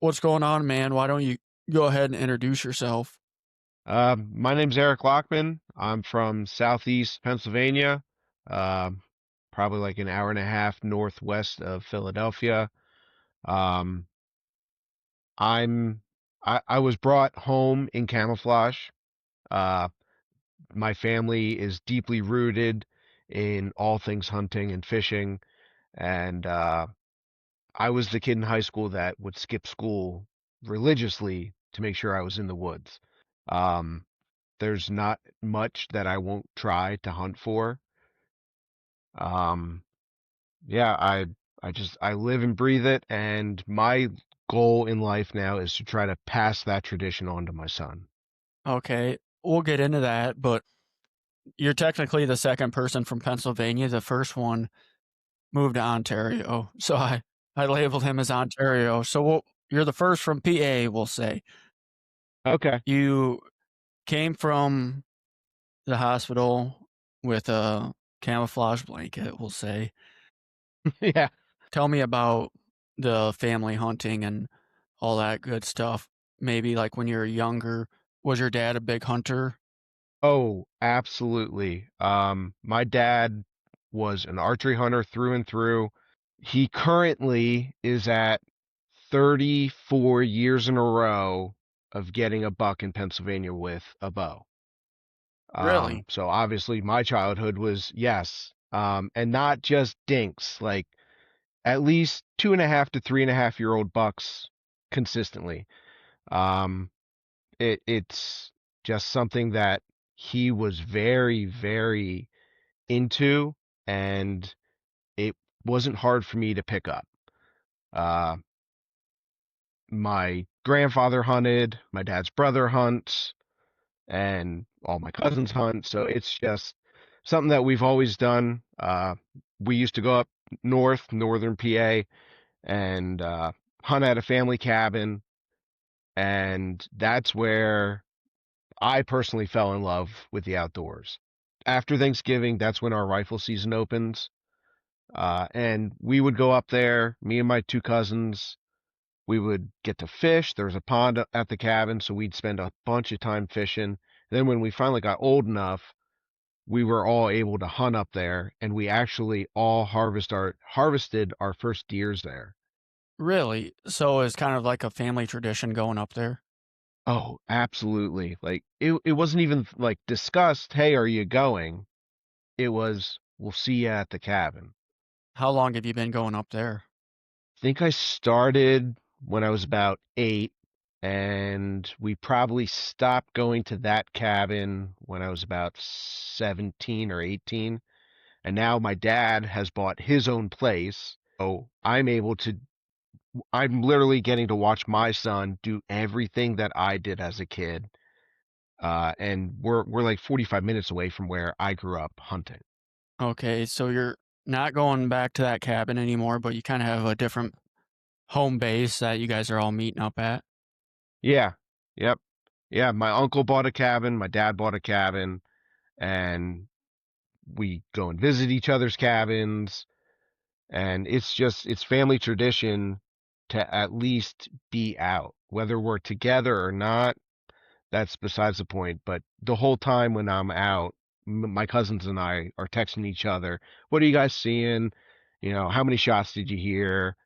What's going on, man? Why don't you go ahead and introduce yourself? My name's Eric Lochman. I'm from Southeast Pennsylvania, um, probably like an hour and a half northwest of Philadelphia. Um, I'm I was brought home in camouflage. Uh, my family is deeply rooted in all things hunting and fishing, and I was the kid in high school that would skip school religiously to make sure I was in the woods. Um, there's not much that I won't try to hunt for. Um, yeah, I live and breathe it, and my goal in life now is to try to pass that tradition on to my son. Okay, we'll get into that, but you're technically the second person from Pennsylvania. The first one moved to Ontario, so I labeled him as Ontario. So you're the first from PA, we'll say. Okay. You came from the hospital with a camouflage blanket, we'll say. Yeah. Tell me about the family hunting and all that good stuff. Maybe like when you were younger, was your dad a big hunter? Oh, absolutely. My dad was an archery hunter through and through. He currently is at 34 years in a row of getting a buck in Pennsylvania with a bow. Really? So obviously my childhood was yes, and not just dinks, like at least 2.5 to 3.5 year old bucks consistently. Um, it's just something that he was very, very into, and it wasn't hard for me to pick up. Uh, my grandfather hunted, my dad's brother hunts, and all my cousins hunt. So it's just something that we've always done. We used to go up northern PA, and hunt at a family cabin, and that's where I personally fell in love with the outdoors. After Thanksgiving, that's when our rifle season opens, and we would go up there, me and my two cousins. We would get to fish. There was a pond at the cabin, so we'd spend a bunch of time fishing. Then when we finally got old enough, we were all able to hunt up there, and we actually all harvested our first deers there. Really? So it's kind of like a family tradition going up there? Oh, absolutely. Like it wasn't even like discussed, hey, are you going? It was, we'll see you at the cabin. How long have you been going up there? I think I started when I was about 8, and we probably stopped going to that cabin when I was about 17 or 18. And now my dad has bought his own place. So I'm literally getting to watch my son do everything that I did as a kid. And we're like 45 minutes away from where I grew up hunting. Okay, so you're not going back to that cabin anymore, but you kind of have a different home base that you guys are all meeting up at. Yeah. Yep. Yeah. My uncle bought a cabin. My dad bought a cabin, and we go and visit each other's cabins. And it's family tradition to at least be out, whether we're together or not. That's besides the point. But the whole time when I'm out, my cousins and I are texting each other. What are you guys seeing? How many shots did you hear?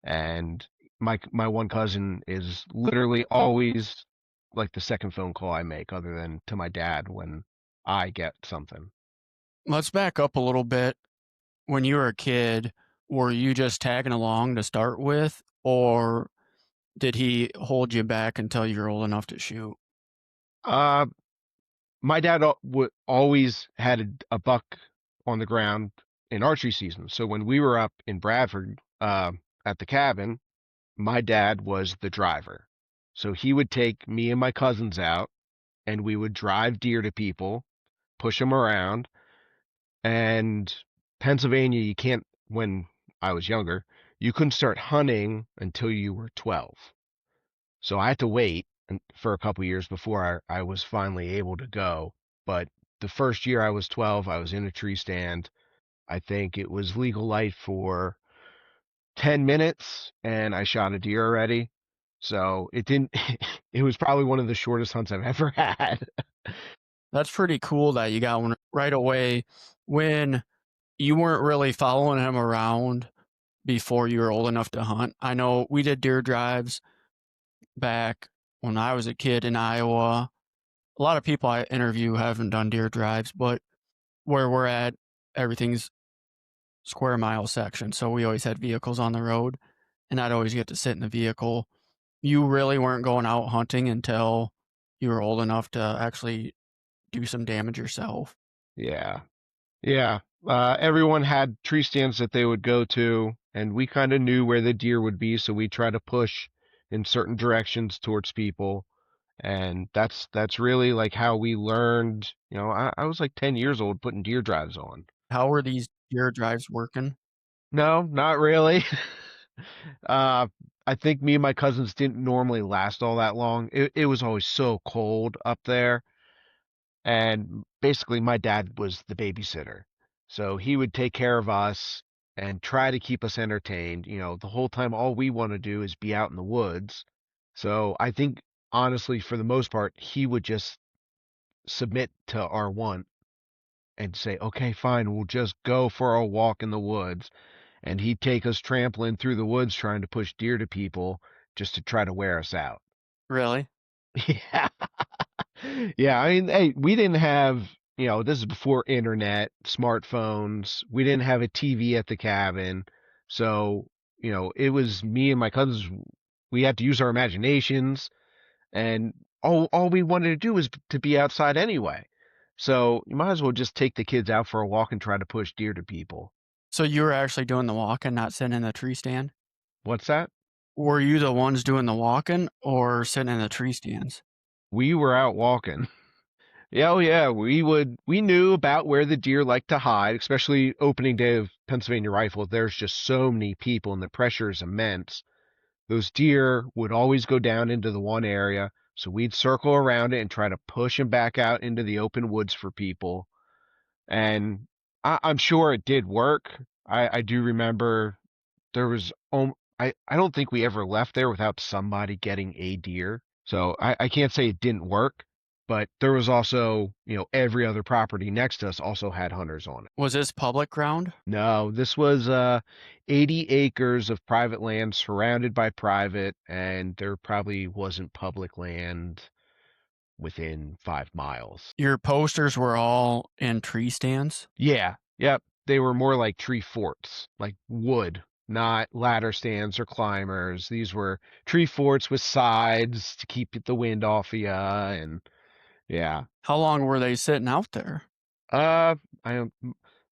And my one cousin is literally always like the second phone call I make, other than to my dad when I get something. Let's back up a little bit. When you were a kid, were you just tagging along to start with, or did he hold you back until you were old enough to shoot? Uh, my dad always had a buck on the ground in archery season. So when we were up in Bradford at the cabin, my dad was the driver. So he would take me and my cousins out, and we would drive deer to people, push them around. And Pennsylvania, you can't, when I was younger, you couldn't start hunting until you were 12. So I had to wait for a couple years before I was finally able to go. But the first year I was 12, I was in a tree stand. I think it was legal light for 10 minutes, and I shot a deer already. So it didn't, it was probably one of the shortest hunts I've ever had. That's pretty cool that you got one right away when you weren't really following him around before you were old enough to hunt. I know we did deer drives back when I was a kid in Iowa. A lot of people I interview haven't done deer drives, but where we're at, everything's square mile section. So we always had vehicles on the road, and I'd always get to sit in the vehicle. You really weren't going out hunting until you were old enough to actually do some damage yourself. Yeah. Yeah. Everyone had tree stands that they would go to, and we kind of knew where the deer would be, so we try to push in certain directions towards people. And that's really like how we learned. I was like 10 years old putting deer drives on. How were these deer drives working? No, not really. uh, I think me and my cousins didn't normally last all that long. It was always so cold up there. And basically, my dad was the babysitter. So he would take care of us and try to keep us entertained. The whole time, all we want to do is be out in the woods. So I think, honestly, for the most part, he would just submit to our want and say, okay, fine, we'll just go for a walk in the woods. And he'd take us trampling through the woods trying to push deer to people just to try to wear us out. Really? Yeah. Yeah, I mean, hey, we didn't have, this is before internet, smartphones. We didn't have a TV at the cabin. So, it was me and my cousins. We had to use our imaginations, and all we wanted to do was to be outside anyway. So, you might as well just take the kids out for a walk and try to push deer to people. So you were actually doing the walking, not sitting in the tree stand? What's that? Were you the ones doing the walking or sitting in the tree stands? We were out walking. Yeah, oh yeah, we knew about where the deer like to hide, especially opening day of Pennsylvania Rifle. There's just so many people and the pressure is immense. Those deer would always go down into the one area, so we'd circle around it and try to push them back out into the open woods for people. And I'm sure it did work. I do remember there was I don't think we ever left there without somebody getting a deer. So I can't say it didn't work, but there was also, every other property next to us also had hunters on it. Was this public ground? No, this was 80 acres of private land surrounded by private, and there probably wasn't public land within 5 miles. Your posters were all in tree stands? Yeah, yep. They were more like tree forts, like wood, not ladder stands or climbers. These were tree forts with sides to keep the wind off of ya, and yeah. How long were they sitting out there? Uh, I don't.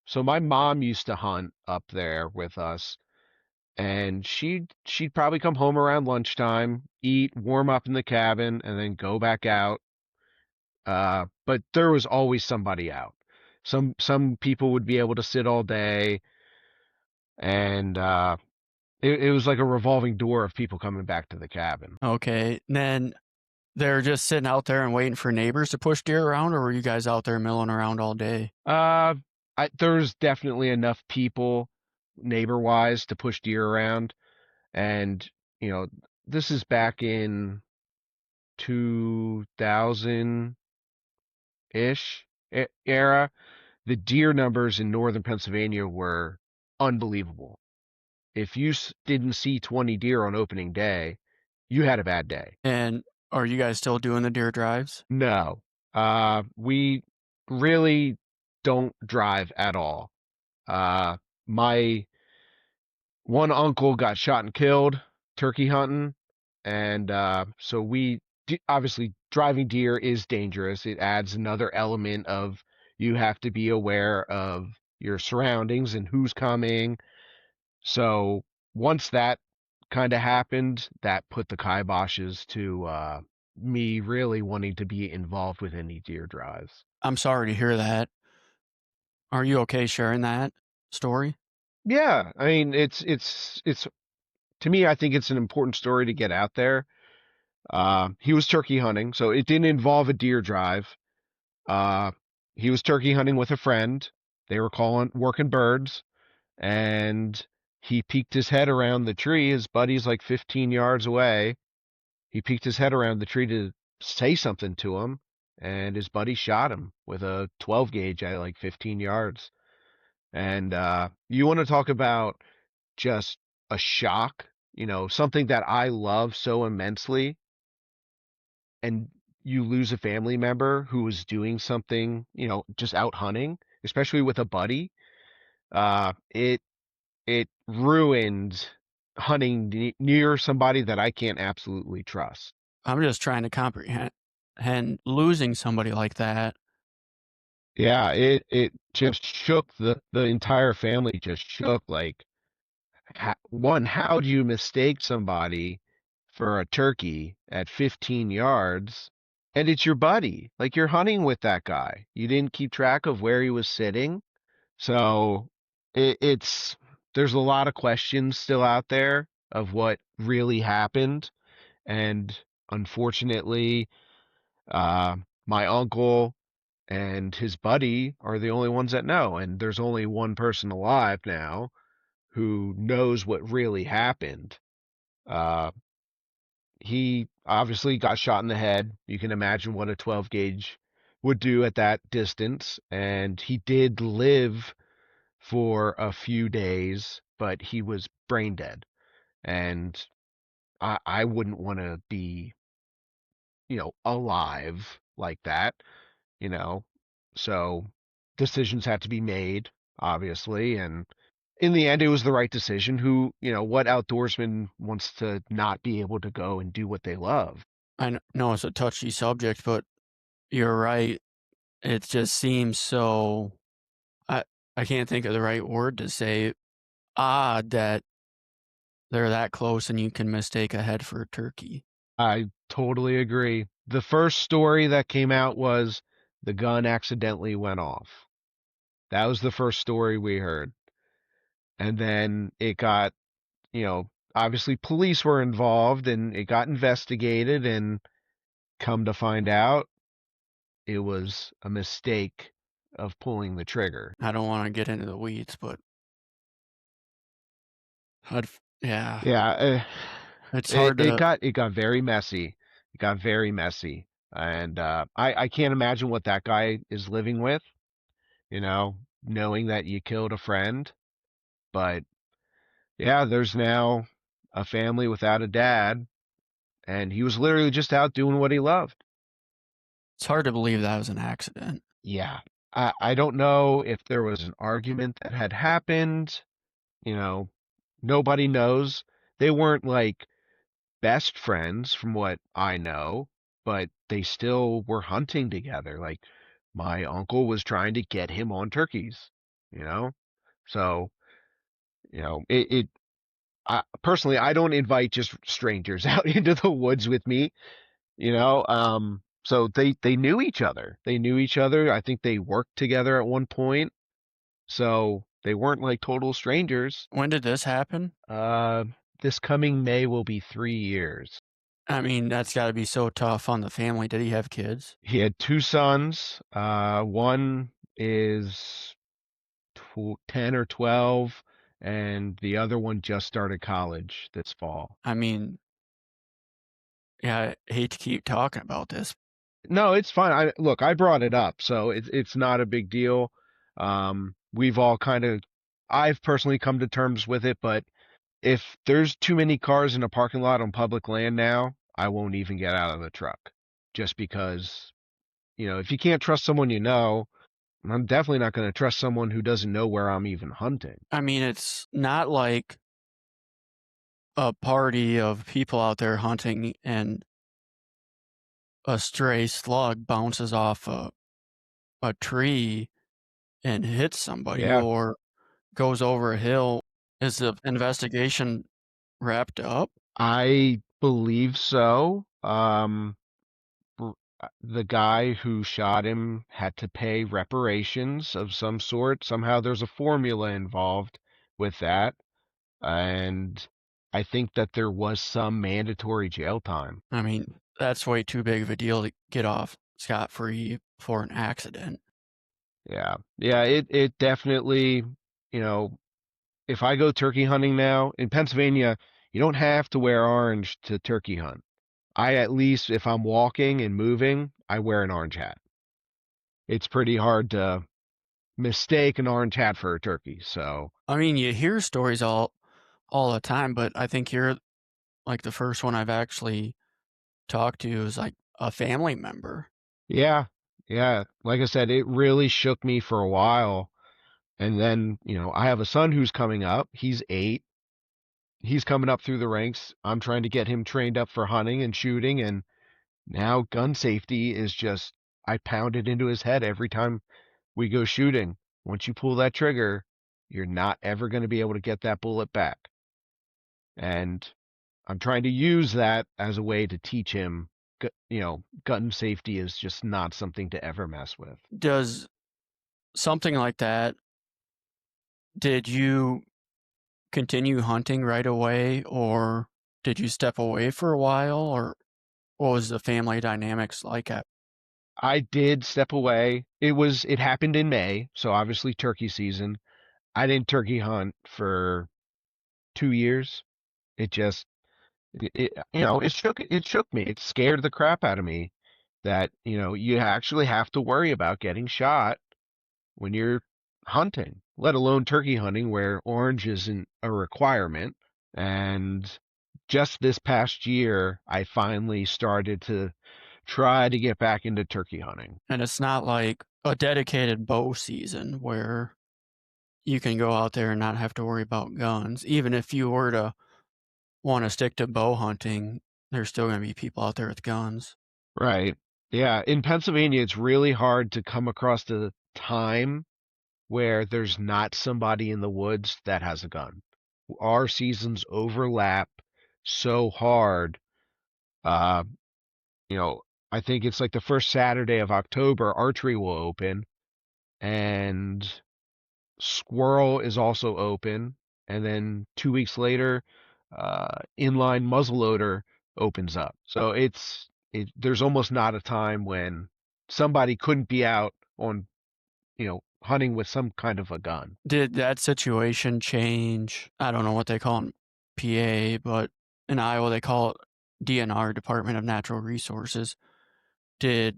So my mom used to hunt up there with us, and she'd probably come home around lunchtime, eat, warm up in the cabin, and then go back out. But there was always somebody out. Some people would be able to sit all day, and it was like a revolving door of people coming back to the cabin. Okay, then they're just sitting out there and waiting for neighbors to push deer around, or were you guys out there milling around all day? Uh, there's definitely enough people neighbor-wise to push deer around, and you know, this is back in 2000-ish era. The deer numbers in northern Pennsylvania were unbelievable. If you didn't see 20 deer on opening day, you had a bad day. And are you guys still doing the deer drives? No, we really don't drive at all. My one uncle got shot and killed turkey hunting, and so obviously driving deer is dangerous. It adds another element of you have to be aware of your surroundings and who's coming. So once that kind of happened, that put the kiboshes to me really wanting to be involved with any deer drives. I'm sorry to hear that. Are you okay sharing that story? Yeah, I mean it's to me I think it's an important story to get out there. He was turkey hunting, so it didn't involve a deer drive. Uh, he was turkey hunting with a friend. They were working birds, and he peeked his head around the tree. His buddy's like 15 yards away, he peeked his head around the tree to say something to him, and his buddy shot him with a 12 gauge at like 15 yards. And you want to talk about just a shock, something that I love so immensely, and you lose a family member who was doing something, just out hunting, especially with a buddy. It ruined hunting near somebody that I can't absolutely trust. I'm just trying to comprehend and losing somebody like that. Yeah, it just shook the entire family. Just shook. Like, one, how do you mistake somebody for a turkey at 15 yards? And it's your buddy. Like, you're hunting with that guy. You didn't keep track of where he was sitting. So it's there's a lot of questions still out there of what really happened. And unfortunately, uh, my uncle and his buddy are the only ones that know. And there's only one person alive now who knows what really happened. Uh, he obviously got shot in the head. You can imagine what a 12 gauge would do at that distance. And he did live for a few days, but he was brain dead. And I wouldn't want to be, alive like that, you know. So decisions had to be made, obviously, and in the end, it was the right decision. What outdoorsman wants to not be able to go and do what they love? I know it's a touchy subject, but you're right. It just seems so I I can't think of the right word to say, odd that they're that close and you can mistake a head for a turkey. I totally agree. The first story that came out was the gun accidentally went off. That was the first story we heard. And then it got, obviously police were involved and it got investigated, and come to find out it was a mistake of pulling the trigger. I don't wanna get into the weeds, but yeah, Yeah, it's it hard it to got it got very messy. It got very messy, and I can't imagine what that guy is living with, knowing that you killed a friend. But yeah, there's now a family without a dad, and he was literally just out doing what he loved. it's hard to believe that was an accident. Yeah, I don't know if there was an argument that had happened. You know, nobody knows. They weren't like best friends from what I know, but they still were hunting together. Like, my uncle was trying to get him on turkeys, you know? So, personally, I don't invite just strangers out into the woods with me, you know? So they knew each other. They knew each other. I think they worked together at one point. So they weren't like total strangers. When did this happen? Uh, this coming May will be 3 years. I mean, that's gotta be so tough on the family. Did he have kids? He had two sons. One is 10 or 12, and the other one just started college this fall. I mean, yeah, I hate to keep talking about this. No, it's fine. I brought it up, so it's not a big deal. We've all I've personally come to terms with it, but if there's too many cars in a parking lot on public land now, I won't even get out of the truck. Just because, if you can't trust someone I'm definitely not going to trust someone who doesn't know where I'm even hunting. I mean, it's not like a party of people out there hunting and a stray slug bounces off a tree and hits somebody Yeah, or goes over a hill. Is the investigation wrapped up? I believe so. The guy who shot him had to pay reparations of some sort. Somehow there's a formula involved with that. And I think that there was some mandatory jail time. I mean, that's way too big of a deal to get off scot-free for an accident. Yeah. Yeah, it definitely, you know, if I go turkey hunting now in Pennsylvania, you don't have to wear orange to turkey hunt. I at least, if I'm walking and moving, I wear an orange hat. It's pretty hard to mistake an orange hat for a turkey. So I mean, you hear stories all the time, but I think you're like the first one I've actually talked to is like a family member. yeah, yeah. Like I said, it really shook me for a while. And then, I have a son who's coming up. He's 8. He's coming up through the ranks. I'm trying to get him trained up for hunting and shooting. And now gun safety is just, I pound it into his head every time we go shooting. Once you pull that trigger, you're not ever going to be able to get that bullet back. And I'm trying to use that as a way to teach him, gun safety is just not something to ever mess with. Does something like that, did you continue hunting right away or did you step away for a while or what was the family dynamics like at I did step away. It happened in May, so obviously turkey season. I didn't turkey hunt for 2 years. It just, it shook me. It scared the crap out of me that, you actually have to worry about getting shot when you're hunting, let alone turkey hunting where orange isn't a requirement. And just this past year, I finally started to try to get back into turkey hunting. and it's not like a dedicated bow season where you can go out there and not have to worry about guns. Even if you were to want to stick to bow hunting, there's still going to be people out there with guns. Right. Yeah. In Pennsylvania, it's really hard to come across the time where there's not somebody in the woods that has a gun. Our seasons overlap so hard. Uh, you know, I think it's like the first Saturday of October, archery will open, and squirrel is also open. And then 2 weeks later, inline muzzleloader opens up. So there's almost not a time when somebody couldn't be out on, hunting with some kind of a gun. Did that situation change? I don't know what they call it in PA, but in Iowa they call it DNR, Department of Natural Resources. Did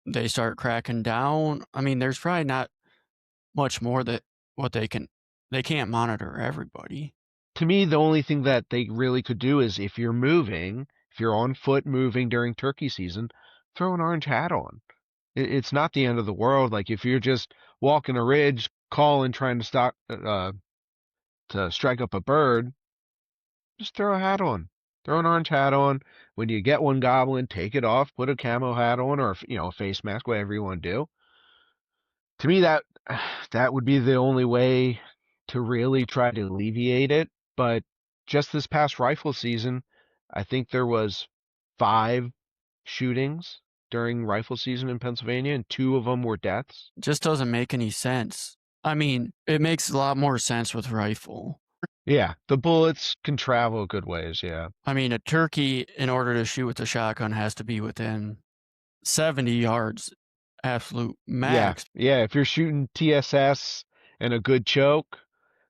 they start cracking down? I mean, there's probably not much more that what they can't monitor everybody. To me, the only thing that they really could do is if you're on foot moving during turkey season, throw an orange hat on. It's not the end of the world. Like if you're just walking a ridge, calling, trying to strike up a bird, just throw a hat on. Throw an orange hat on. When you get one gobbling, take it off, put a camo hat on, or a face mask, whatever you want to do. To me, that would be the only way to really try to alleviate it. But just this past rifle season, I think there was 5 shootings during rifle season in Pennsylvania, and 2 of them were deaths. It just doesn't make any sense. I mean, it makes a lot more sense with rifle. Yeah, the bullets can travel a good ways. Yeah. I mean, a turkey, in order to shoot with a shotgun, has to be within 70 yards, absolute Yeah, max. yeah. If you're shooting TSS and a good choke,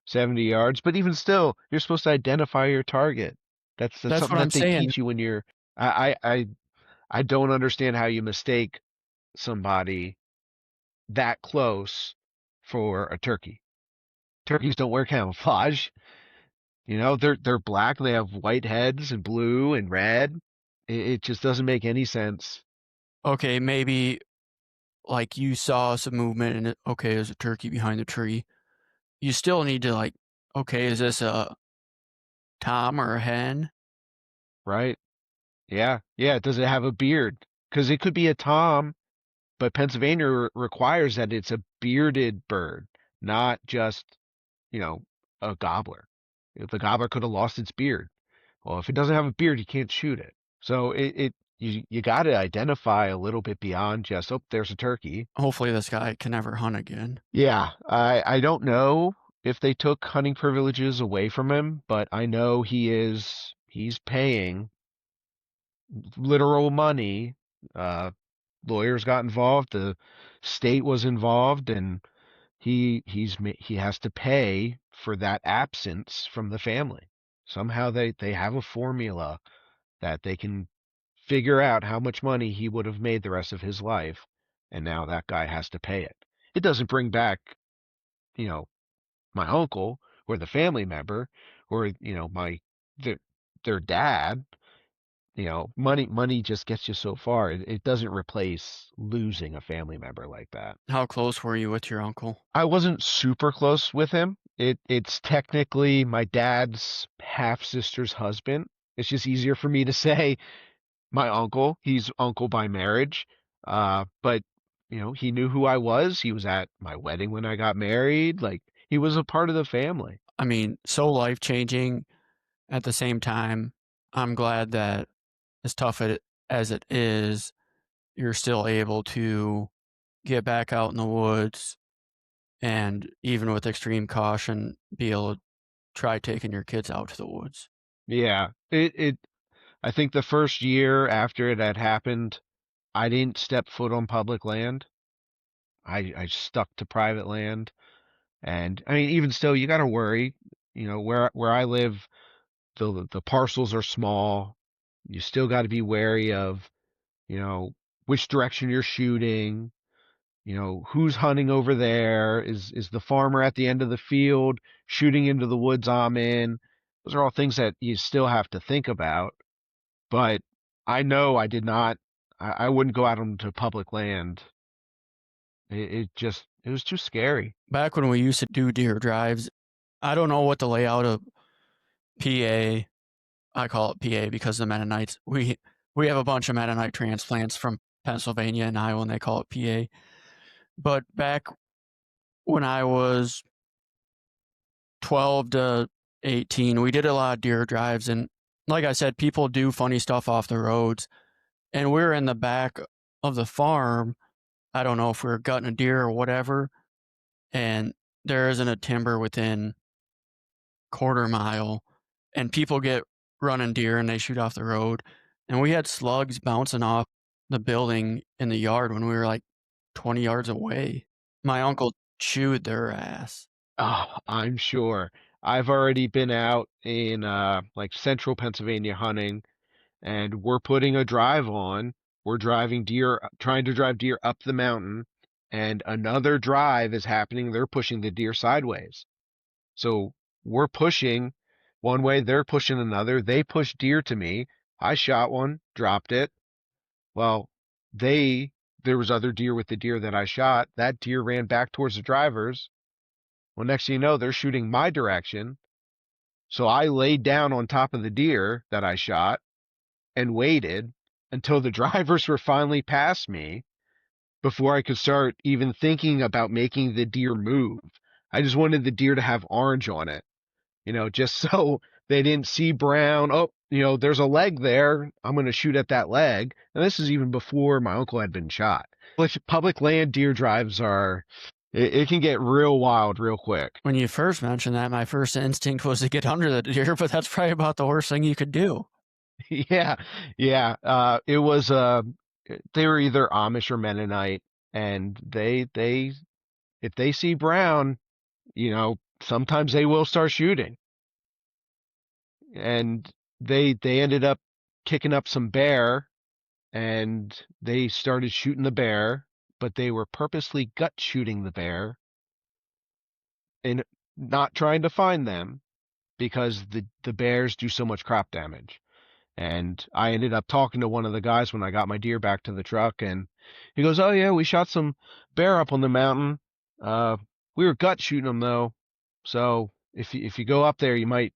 70 yards. But even still, you're supposed to identify your target. That's That's something what I'm that they saying. teach you when you're. I don't understand how you mistake somebody that close for a turkey. Turkeys don't wear camouflage. They're black. They have white heads and blue and red. It just doesn't make any sense. Okay, maybe like you saw some movement and okay, there's a turkey behind the tree. You still need to like, okay, is this a tom or a hen? Right? Yeah, yeah. Does it have a beard? Because it could be a tom, but Pennsylvania requires that it's a bearded bird, not just, you know, a gobbler. If the gobbler could have lost its beard. Well, if it doesn't have a beard, you can't shoot it. So you got to identify a little bit beyond just, oh, there's a turkey. Hopefully this guy can never hunt again. Yeah, I don't know if they took hunting privileges away from him, but I know he's paying literal money. Uh, Lawyers got involved, the state was involved, and he has to pay for that absence from the family. Somehow they have a formula that they can figure out how much money he would have made the rest of his life, and now that guy has to pay it. It doesn't bring back, you know, my uncle or the family member or, their, their dad. Money just gets you so far. It doesn't replace losing a family member like that. How close were you with your uncle? I wasn't super close with him. It's technically my dad's half sister's husband. It's just easier for me to say my uncle. He's uncle by marriage. But he knew who I was. He was at my wedding when I got married. Like he was a part of the family. I mean, so life-changing. At the same time, I'm glad that as tough as it is, you're still able to get back out in the woods and even with extreme caution, be able to try taking your kids out to the woods. Yeah. I think the first year after it had happened, I didn't step foot on public land. I stuck to private land. And I mean, even still, you got to worry. Where I live, the parcels are small. You still got to be wary of, you know, which direction you're shooting. Who's hunting over there? Is the farmer at the end of the field shooting into the woods I'm in? Those are all things that you still have to think about. But I know I did not. I wouldn't go out onto public land. It was too scary. Back when we used to do deer drives, I don't know what the layout of PA, I call it PA because the Mennonites, we have a bunch of Mennonite transplants from Pennsylvania and Iowa, and they call it PA. But back when I was 12 to 18, we did a lot of deer drives. And like I said, people do funny stuff off the roads. And we're in the back of the farm. I don't know if we were gutting a deer or whatever. And there isn't a timber within quarter mile. And people get running deer and they shoot off the road. And we had slugs bouncing off the building in the yard when we were like 20 yards away. My uncle chewed their ass. Oh, I'm sure. I've already been out in like central Pennsylvania hunting, and we're putting a drive on. We're driving deer, trying to drive deer up the mountain, and another drive is happening. They're pushing the deer sideways. So we're pushing one way, they're pushing another. They push deer to me. I shot one, dropped it. Well, there was other deer with the deer that I shot. That deer ran back towards the drivers. Well, next thing you know, they're shooting my direction. So I laid down on top of the deer that I shot and waited until the drivers were finally past me before I could start even thinking about making the deer move. I just wanted the deer to have orange on it, just so they didn't see brown. Oh, there's a leg there. I'm going to shoot at that leg. And this is even before my uncle had been shot. Public land deer drives it can get real wild real quick. When you first mentioned that, my first instinct was to get under the deer, but that's probably about the worst thing you could do. Yeah, yeah. It was they were either Amish or Mennonite, and they if they see brown, sometimes they will start shooting. And they ended up kicking up some bear, and they started shooting the bear, but they were purposely gut shooting the bear and not trying to find them because the bears do so much crop damage. And I ended up talking to one of the guys when I got my deer back to the truck, and he goes, "Oh yeah, we shot some bear up on the mountain. We were gut shooting them though, so if you go up there, you might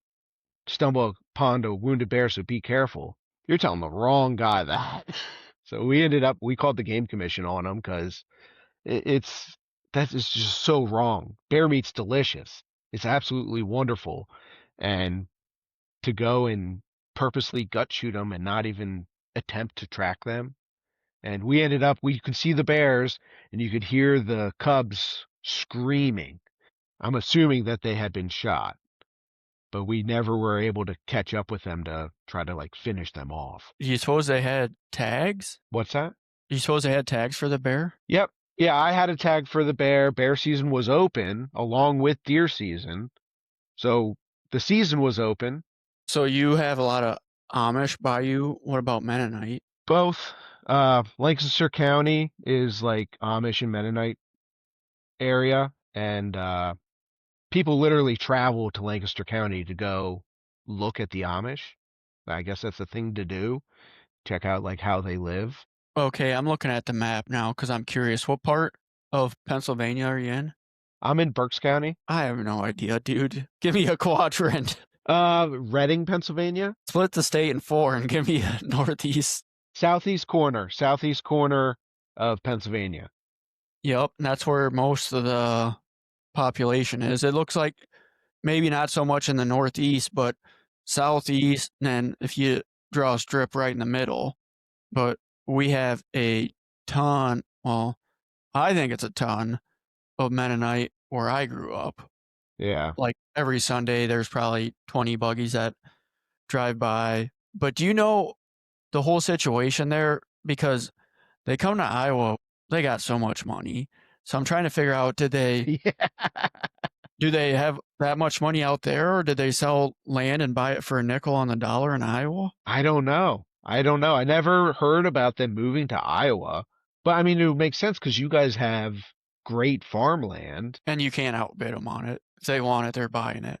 stumble upon a wounded bear. So be careful." You're telling the wrong guy that. So we called the game commission on him because it's that is just so wrong. Bear meat's delicious. It's absolutely wonderful, and to go and purposely gut shoot them and not even attempt to track them. And we could see the bears and you could hear the cubs screaming. I'm assuming that they had been shot, but we never were able to catch up with them to try to like finish them off. Do you suppose they had tags? What's that? Do you suppose they had tags for the bear? Yep. Yeah, I had a tag for the bear. Bear season was open along with deer season. So the season was open. So you have a lot of Amish by you. What about Mennonite? Both. Lancaster County is like Amish and Mennonite area, and people literally travel to Lancaster County to go look at the Amish. I guess that's the thing to do. Check out like how they live. Okay, I'm looking at the map now because I'm curious. What part of Pennsylvania are you in? I'm in Berks County. I have no idea, dude. Give me a quadrant. Reading, Pennsylvania. Split the state in four and give me a northeast. Southeast corner of Pennsylvania. Yep, and that's where most of the population is. It looks like maybe not so much in the northeast, but southeast, and if you draw a strip right in the middle. But we have a ton, well, I think it's a ton of Mennonite where I grew up. Yeah. Like every Sunday, there's probably 20 buggies that drive by. But do you know the whole situation there? Because they come to Iowa, they got so much money. So I'm trying to figure out, Yeah. do they have that much money out there, or did they sell land and buy it for a nickel on the dollar in Iowa? I don't know. I don't know. I never heard about them moving to Iowa, but I mean, it would make sense because you guys have great farmland. And you can't outbid them on it. If they want it, they're buying it.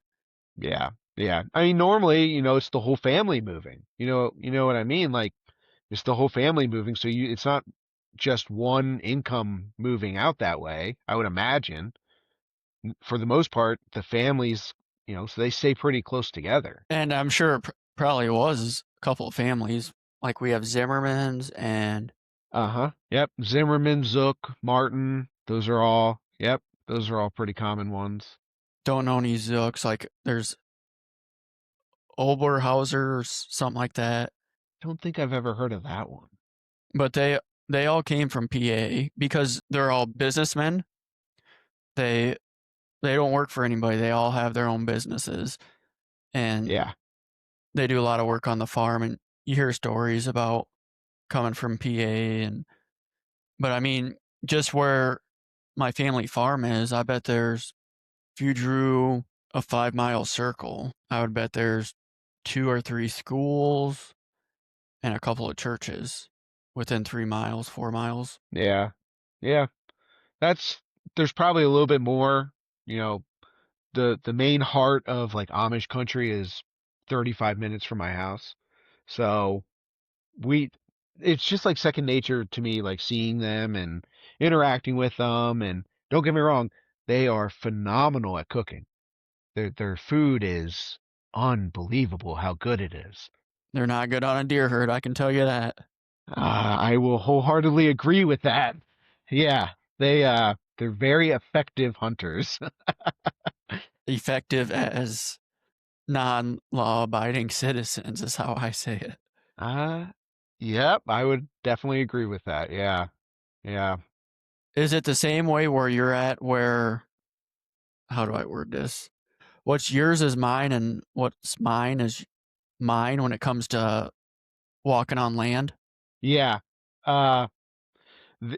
Yeah. Yeah. I mean, normally, it's the whole family moving. You know what I mean? Like it's the whole family moving. So it's not just one income moving out that way. I would imagine for the most part, the families, so they stay pretty close together. And I'm sure it probably was a couple of families. Like we have Zimmermans and Uh-huh. Yep. Zimmerman, Zook, Martin, those are all pretty common ones. don't know any Zooks. Like there's Oberhauser or something like that. Don't think I've ever heard of that one. But they all came from PA because they're all businessmen. They they don't work for anybody. They all have their own businesses and Yeah. they do a lot of work on the farm. And you hear stories about coming from PA and but I mean just where my family farm is, I bet there's if you drew a 5 mile circle, I would bet there's 2 or 3 schools and a couple of churches within 3 miles, 4 miles. Yeah. Yeah. That's there's probably a little bit more, you know, the main heart of like Amish country is 35 minutes from my house. So we it's just like second nature to me, like seeing them and interacting with them. And don't get me wrong, they are phenomenal at cooking. Their food is unbelievable how good it is. They're not good on a deer herd, I can tell you that. I will wholeheartedly agree with that. Yeah, they're very effective hunters. Effective as non-law abiding citizens is how I say it. Uh, yep, I would definitely agree with that. Yeah, yeah, Is it the same way where you're at where how do I word this? What's yours is mine and what's mine is mine when it comes to walking on land? yeah. Uh,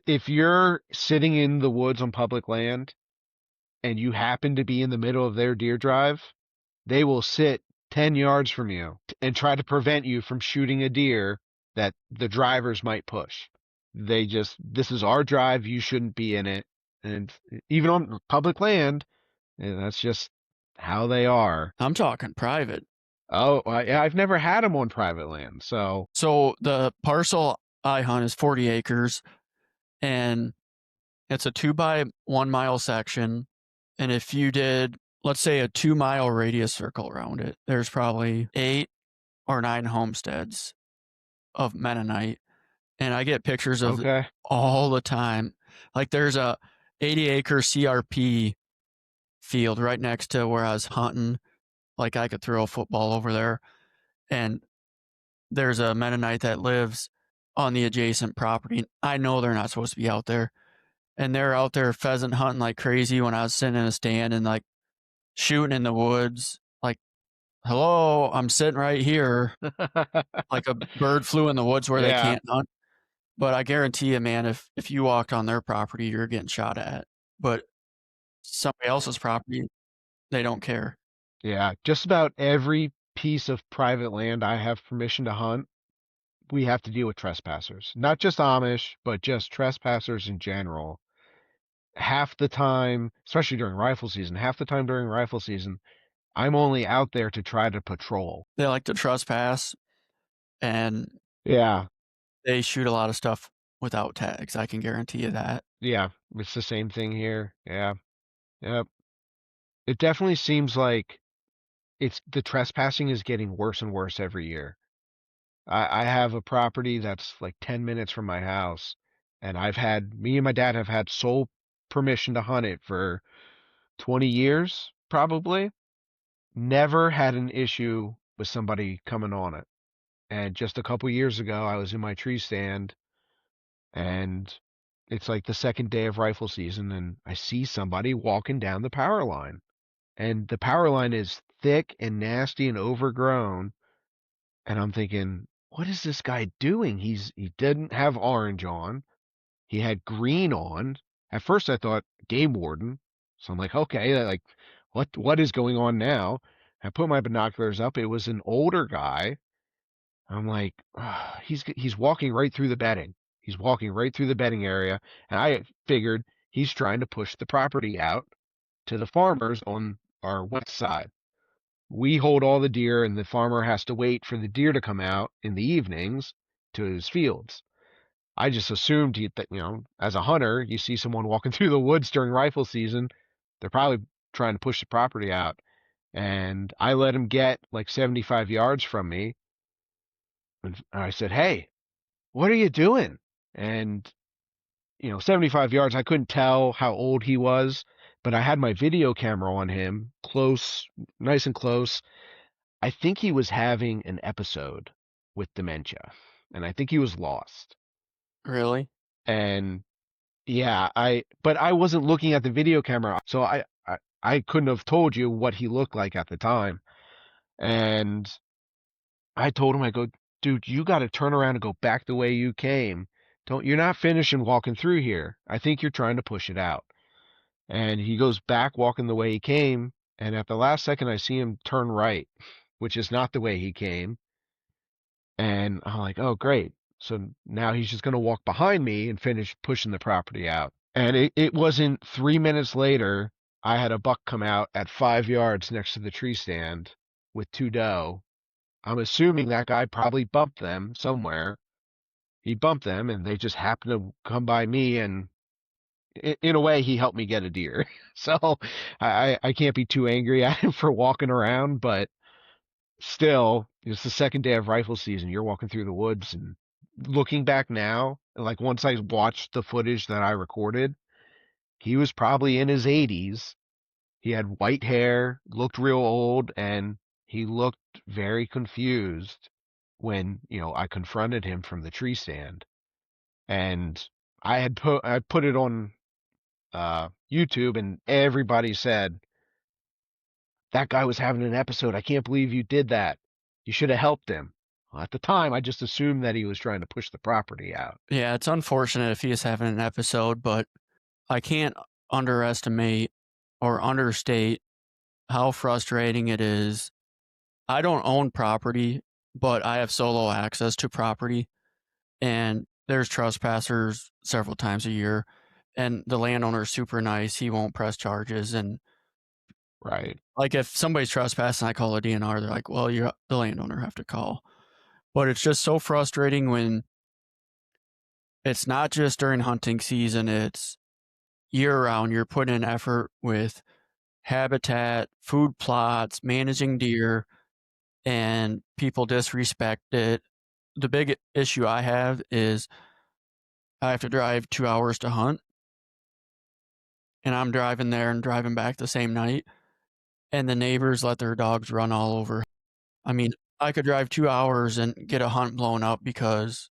if you're sitting in the woods on public land and you happen to be in the middle of their deer drive, they will sit 10 yards from you and try to prevent you from shooting a deer that the drivers might push. This is our drive, you shouldn't be in it. And even on public land, that's just how they are. I'm talking private. Oh, I've never had them on private land, so So the parcel I hunt is 40 acres and it's a 2 by 1 mile section. And if you did, let's say, a 2 mile radius circle around it, there's probably 8 or 9 homesteads of Mennonite. And I get pictures of okay. all the time. Like there's a 80-acre CRP field right next to where I was hunting. Like I could throw a football over there. And there's a Mennonite that lives on the adjacent property. I know they're not supposed to be out there. And they're out there pheasant hunting like crazy when I was sitting in a stand and like shooting in the woods. Like, hello, I'm sitting right here. Like a bird flew in the woods where they Yeah, can't hunt. But I guarantee you, man, if you walked on their property, you're getting shot at. But somebody else's property, they don't care. yeah. Just about every piece of private land I have permission to hunt, we have to deal with trespassers. Not just Amish, but just trespassers in general. Half the time, especially during rifle season, half the time during rifle season, I'm only out there to try to patrol. They like to trespass and Yeah, they shoot a lot of stuff without tags. I can guarantee you that. yeah, it's the same thing here. Yeah, yep. It definitely seems like it's the trespassing is getting worse and worse every year. I have a property that's like 10 minutes from my house, and me and my dad have had sole permission to hunt it for 20 years, probably. Never had an issue with somebody coming on it. And just a couple years ago, I was in my tree stand, and it's like the second day of rifle season, and I see somebody walking down the power line. And the power line is thick and nasty and overgrown. And I'm thinking, what is this guy doing? He didn't have orange on. He had green on. At first I thought game warden. So I'm like, okay, like what is going on now? I put my binoculars up. It was an older guy. I'm like, he's walking right through the bedding. He's walking right through the bedding area, and I figured he's trying to push the property out to the farmers on our west side. We hold all the deer, and the farmer has to wait for the deer to come out in the evenings to his fields. I just assumed that, as a hunter, you see someone walking through the woods during rifle season, they're probably trying to push the property out. And I let him get like 75 yards from me. And I said, "Hey, what are you doing?" And, 75 yards, I couldn't tell how old he was, but I had my video camera on him, close, nice and close. I think he was having an episode with dementia, and I think he was lost. Really? And yeah, but I wasn't looking at the video camera, so I couldn't have told you what he looked like at the time. And I told him, I go, dude, you got to turn around and go back the way you came. You're not finishing walking through here. I think you're trying to push it out. And he goes back walking the way he came, and at the last second I see him turn right, which is not the way he came. And I'm like, oh, great. So now he's just going to walk behind me and finish pushing the property out. And it wasn't 3 minutes later, I had a buck come out at 5 yards next to the tree stand with two doe. I'm assuming that guy probably bumped them somewhere. He bumped them and they just happened to come by me, and in a way he helped me get a deer. So I can't be too angry at him for walking around, but still, it's the second day of rifle season. You're walking through the woods, and looking back now, like once I watched the footage that I recorded, he was probably in his 80s. He had white hair, looked real old, and he looked very confused when, I confronted him from the tree stand. And I put it on YouTube, and everybody said, that guy was having an episode. I can't believe you did that. You should have helped him. Well, at the time, I just assumed that he was trying to push the property out. Yeah, it's unfortunate if he is having an episode, but I can't underestimate or understate how frustrating it is. I don't own property, but I have solo access to property, and there's trespassers several times a year, and the landowner's super nice. He won't press charges, and Right. like if somebody's trespassing, I call a DNR. They're like, "Well, you're the landowner have to call." But it's just so frustrating when it's not just during hunting season; it's year round. You're putting in effort with habitat, food plots, managing deer, and people disrespect it. The big issue I have is I have to drive 2 hours to hunt, and I'm driving there and driving back the same night, and the neighbors let their dogs run all over. I mean, I could drive 2 hours and get a hunt blown up because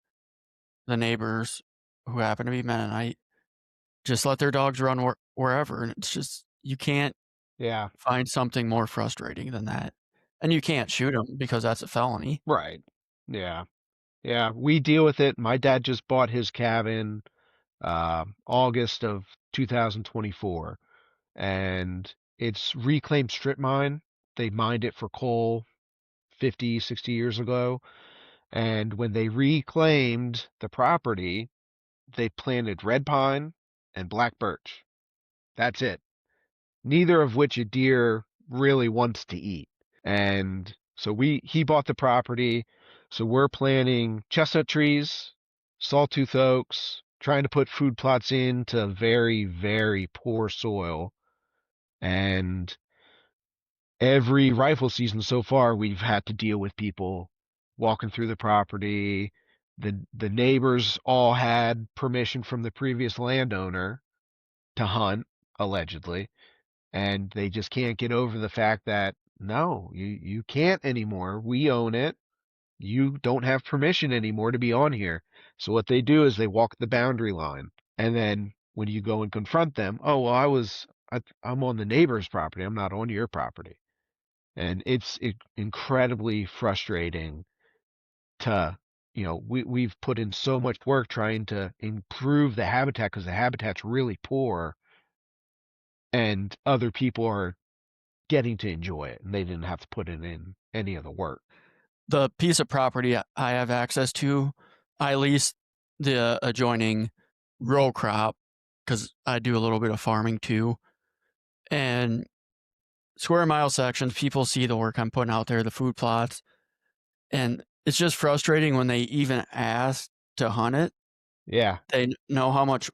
the neighbors, who happen to be Mennonite, just let their dogs run wherever, and it's just you can't Yeah. find something more frustrating than that. And you can't shoot them because that's a felony. Right. Yeah. Yeah. We deal with it. My dad just bought his cabin August of 2024, and it's reclaimed strip mine. They mined it for coal 50, 60 years ago. And when they reclaimed the property, they planted red pine and black birch. That's it. Neither of which a deer really wants to eat. And so he bought the property. So we're planting chestnut trees, sawtooth oaks, trying to put food plots into very, very poor soil. And every rifle season so far, we've had to deal with people walking through the property. The neighbors all had permission from the previous landowner to hunt, allegedly, and they just can't get over the fact that no, you can't anymore. We own it. You don't have permission anymore to be on here. So what they do is they walk the boundary line, and then when you go and confront them, oh well, I'm on the neighbor's property. I'm not on your property. And it's incredibly frustrating to, we've put in so much work trying to improve the habitat because the habitat's really poor, and other people are getting to enjoy it, and they didn't have to put in any of the work. The piece of property I have access to, I lease the adjoining row crop because I do a little bit of farming too. And square mile sections, people see the work I'm putting out there, the food plots, and it's just frustrating when they even ask to hunt it. Yeah. They know how much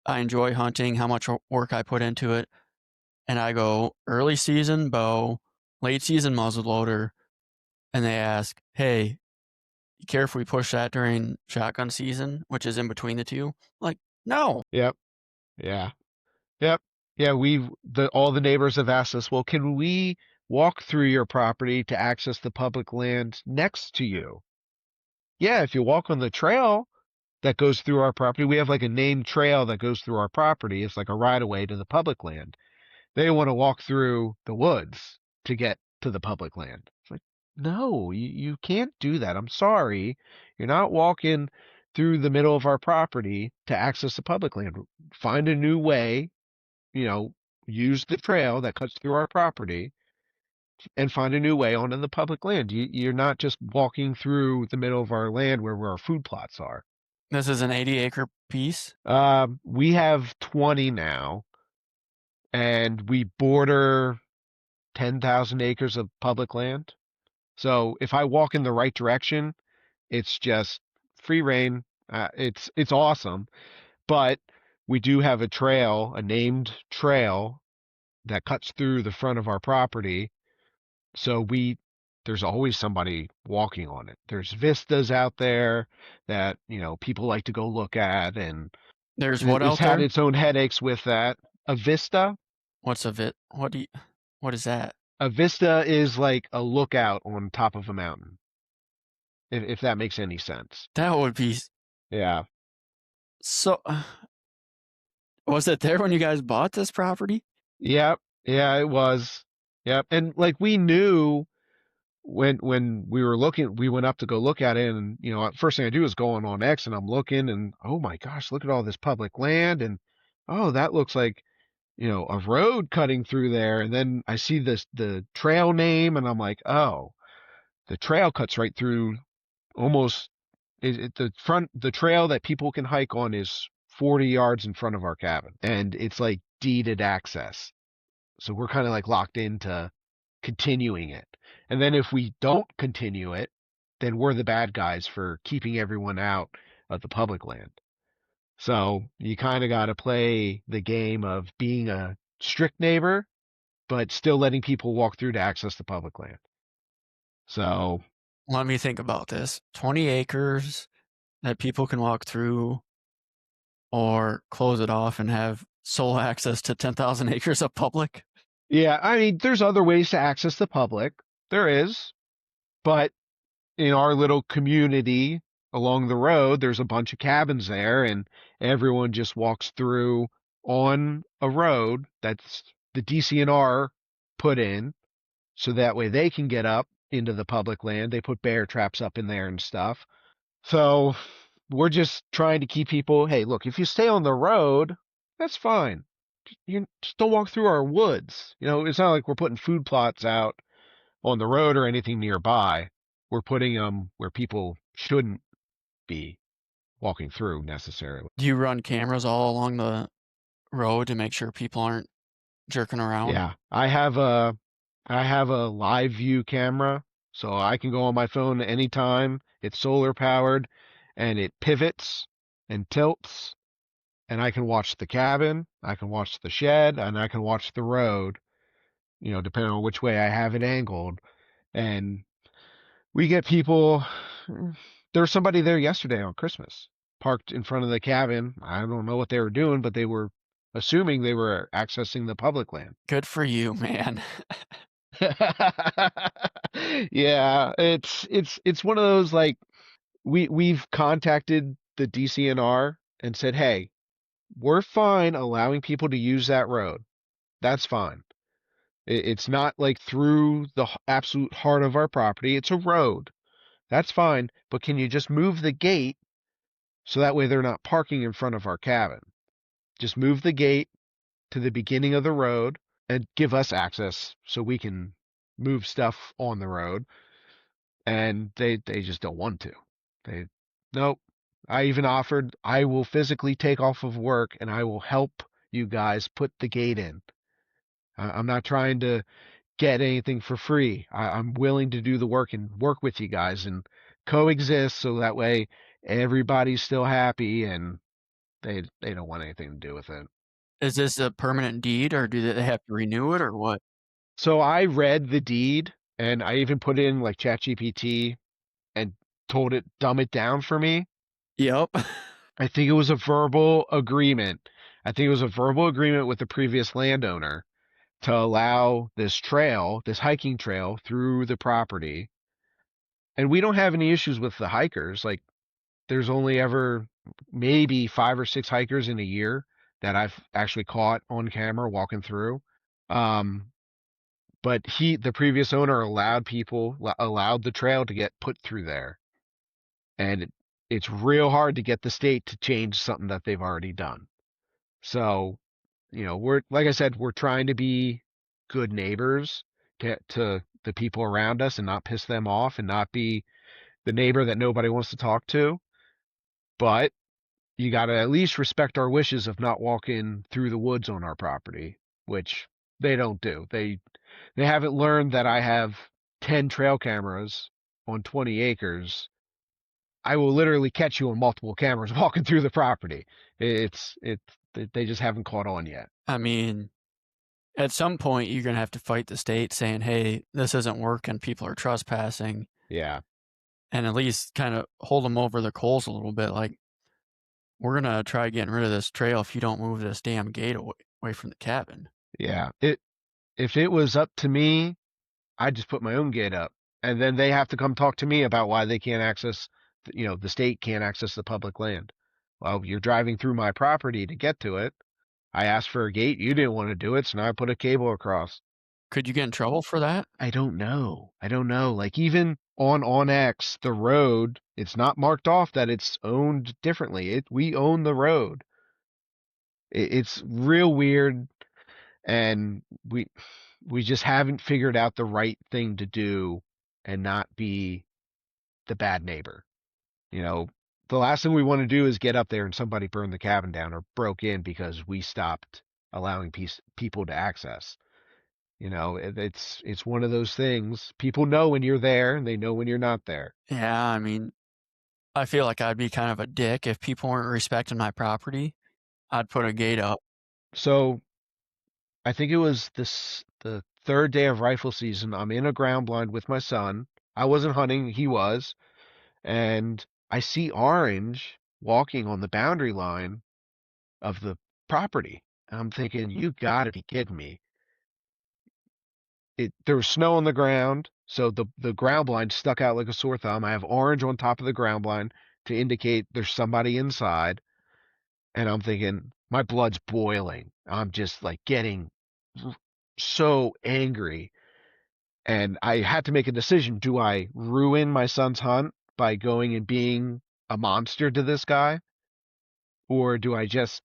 I enjoy hunting, how much work I put into it, and I go early season bow, late season muzzleloader, and they ask, "Hey, you care if we push that during shotgun season, which is in between the two?" Like, no. Yep. Yeah. Yep. Yeah, all the neighbors have asked us, well, can we walk through your property to access the public land next to you? Yeah, if you walk on the trail that goes through our property, we have like a named trail that goes through our property. It's like a right of way to the public land. They want to walk through the woods to get to the public land. It's like, no, you can't do that. I'm sorry. You're not walking through the middle of our property to access the public land. Find a new way, you know, use the trail that cuts through our property and find a new way onto the public land. You're not just walking through the middle of our land where our food plots are. This is an 80-acre piece. We have 20 now, and we border 10,000 acres of public land. So if I walk in the right direction, it's just free reign. It's awesome. But we do have a trail, a named trail that cuts through the front of our property. So there's always somebody walking on it. There's vistas out there that, people like to go look at, and There's what it's out had there? its own headaches with that. A vista? What's a vit? What is that? A vista is like a lookout on top of a mountain, if that makes any sense. That would be Yeah. so. Was it there when you guys bought this property? Yep. Yeah, it was. Yep. And like we knew when we were looking, we went up to go look at it, and first thing I do is go on X, and I'm looking, and oh my gosh, look at all this public land, and oh, that looks like a road cutting through there. And then I see the trail name, and I'm like, oh, the trail cuts right through almost the trail that people can hike on is 40 yards in front of our cabin, and it's like deeded access. So we're kind of like locked into continuing it. And then if we don't continue it, then we're the bad guys for keeping everyone out of the public land. So you kind of got to play the game of being a strict neighbor, but still letting people walk through to access the public land. So Let me think about this. 20 acres that people can walk through, or close it off and have sole access to 10,000 acres of public. yeah, I mean, there's other ways to access the public. There is, but in our little community along the road, there's a bunch of cabins there, and everyone just walks through on a road that's the DCNR put in, so that way they can get up into the public land. They put bear traps up in there and stuff. So we're just trying to keep people, hey, look, if you stay on the road, that's fine. You just don't walk through our woods. It's not like we're putting food plots out on the road or anything nearby. We're putting them where people shouldn't be walking through necessarily. Do you run cameras all along the road to make sure people aren't jerking around? Yeah, I have a live view camera, so I can go on my phone anytime. It's solar powered, and it pivots and tilts, and I can watch the cabin, I can watch the shed, and I can watch the road, depending on which way I have it angled. And we get people. There was somebody there yesterday on Christmas, parked in front of the cabin. I don't know what they were doing, but they were assuming they were accessing the public land. Good for you, man. Yeah, it's one of those, like, we've contacted the DCNR and said, "Hey, we're fine allowing people to use that road. That's fine. It's not like through the absolute heart of our property. It's a road. That's fine, but can you just move the gate so that way they're not parking in front of our cabin? Just move the gate to the beginning of the road and give us access so we can move stuff on the road." And they just don't want to. They Nope. I even offered, I will physically take off of work and I will help you guys put the gate in. I'm not trying to get anything for free. I'm willing to do the work and work with you guys and coexist so that way everybody's still happy, and they don't want anything to do with it. Is this a permanent deed, or do they have to renew it, or what? So I read the deed, and I even put in like ChatGPT and told it dumb it down for me. Yep. I think it was a verbal agreement. I think it was a verbal agreement with the previous landowner to allow this trail, this hiking trail through the property. And we don't have any issues with the hikers. Like, there's only ever maybe 5 or 6 hikers in a year that I've actually caught on camera walking through. Um, but the previous owner allowed the trail to get put through there. And it's real hard to get the state to change something that they've already done. So, we're, like I said, we're trying to be good neighbors to the people around us and not piss them off and not be the neighbor that nobody wants to talk to. But you got to at least respect our wishes of not walking through the woods on our property, which they don't do. They haven't learned that I have 10 trail cameras on 20 acres. I will literally catch you on multiple cameras walking through the property. They just haven't caught on yet. I mean, at some point, you're gonna have to fight the state saying, "Hey, this isn't working, people are trespassing," Yeah. and at least kinda hold them over the coals a little bit, like, "We're gonna try getting rid of this trail if you don't move this damn gate away from the cabin." Yeah. If it was up to me, I'd just put my own gate up, and then they have to come talk to me about why they can't access, the state can't access the public land. Well, you're driving through my property to get to it. I asked for a gate, you didn't want to do it, so now I put a cable across. Could you get in trouble for that? I don't know. I don't know. Like, even on X, the road, it's not marked off that it's owned differently. We own the road. It's real weird, and we just haven't figured out the right thing to do and not be the bad neighbor. You know, the last thing we want to do is get up there and somebody burned the cabin down or broke in because we stopped allowing people to access. It's one of those things. People know when you're there and they know when you're not there. Yeah, I mean, I feel like I'd be kind of a dick if people weren't respecting my property. I'd put a gate up. So I think it was the third day of rifle season. I'm in a ground blind with my son. I wasn't hunting, he was, and I see Orange walking on the boundary line of the property. And I'm thinking, you gotta be kidding me. There was snow on the ground, so the ground blind stuck out like a sore thumb. I have Orange on top of the ground blind to indicate there's somebody inside, and I'm thinking, my blood's boiling. I'm just like getting so angry, and I had to make a decision. Do I ruin my son's hunt by going and being a monster to this guy, or do I just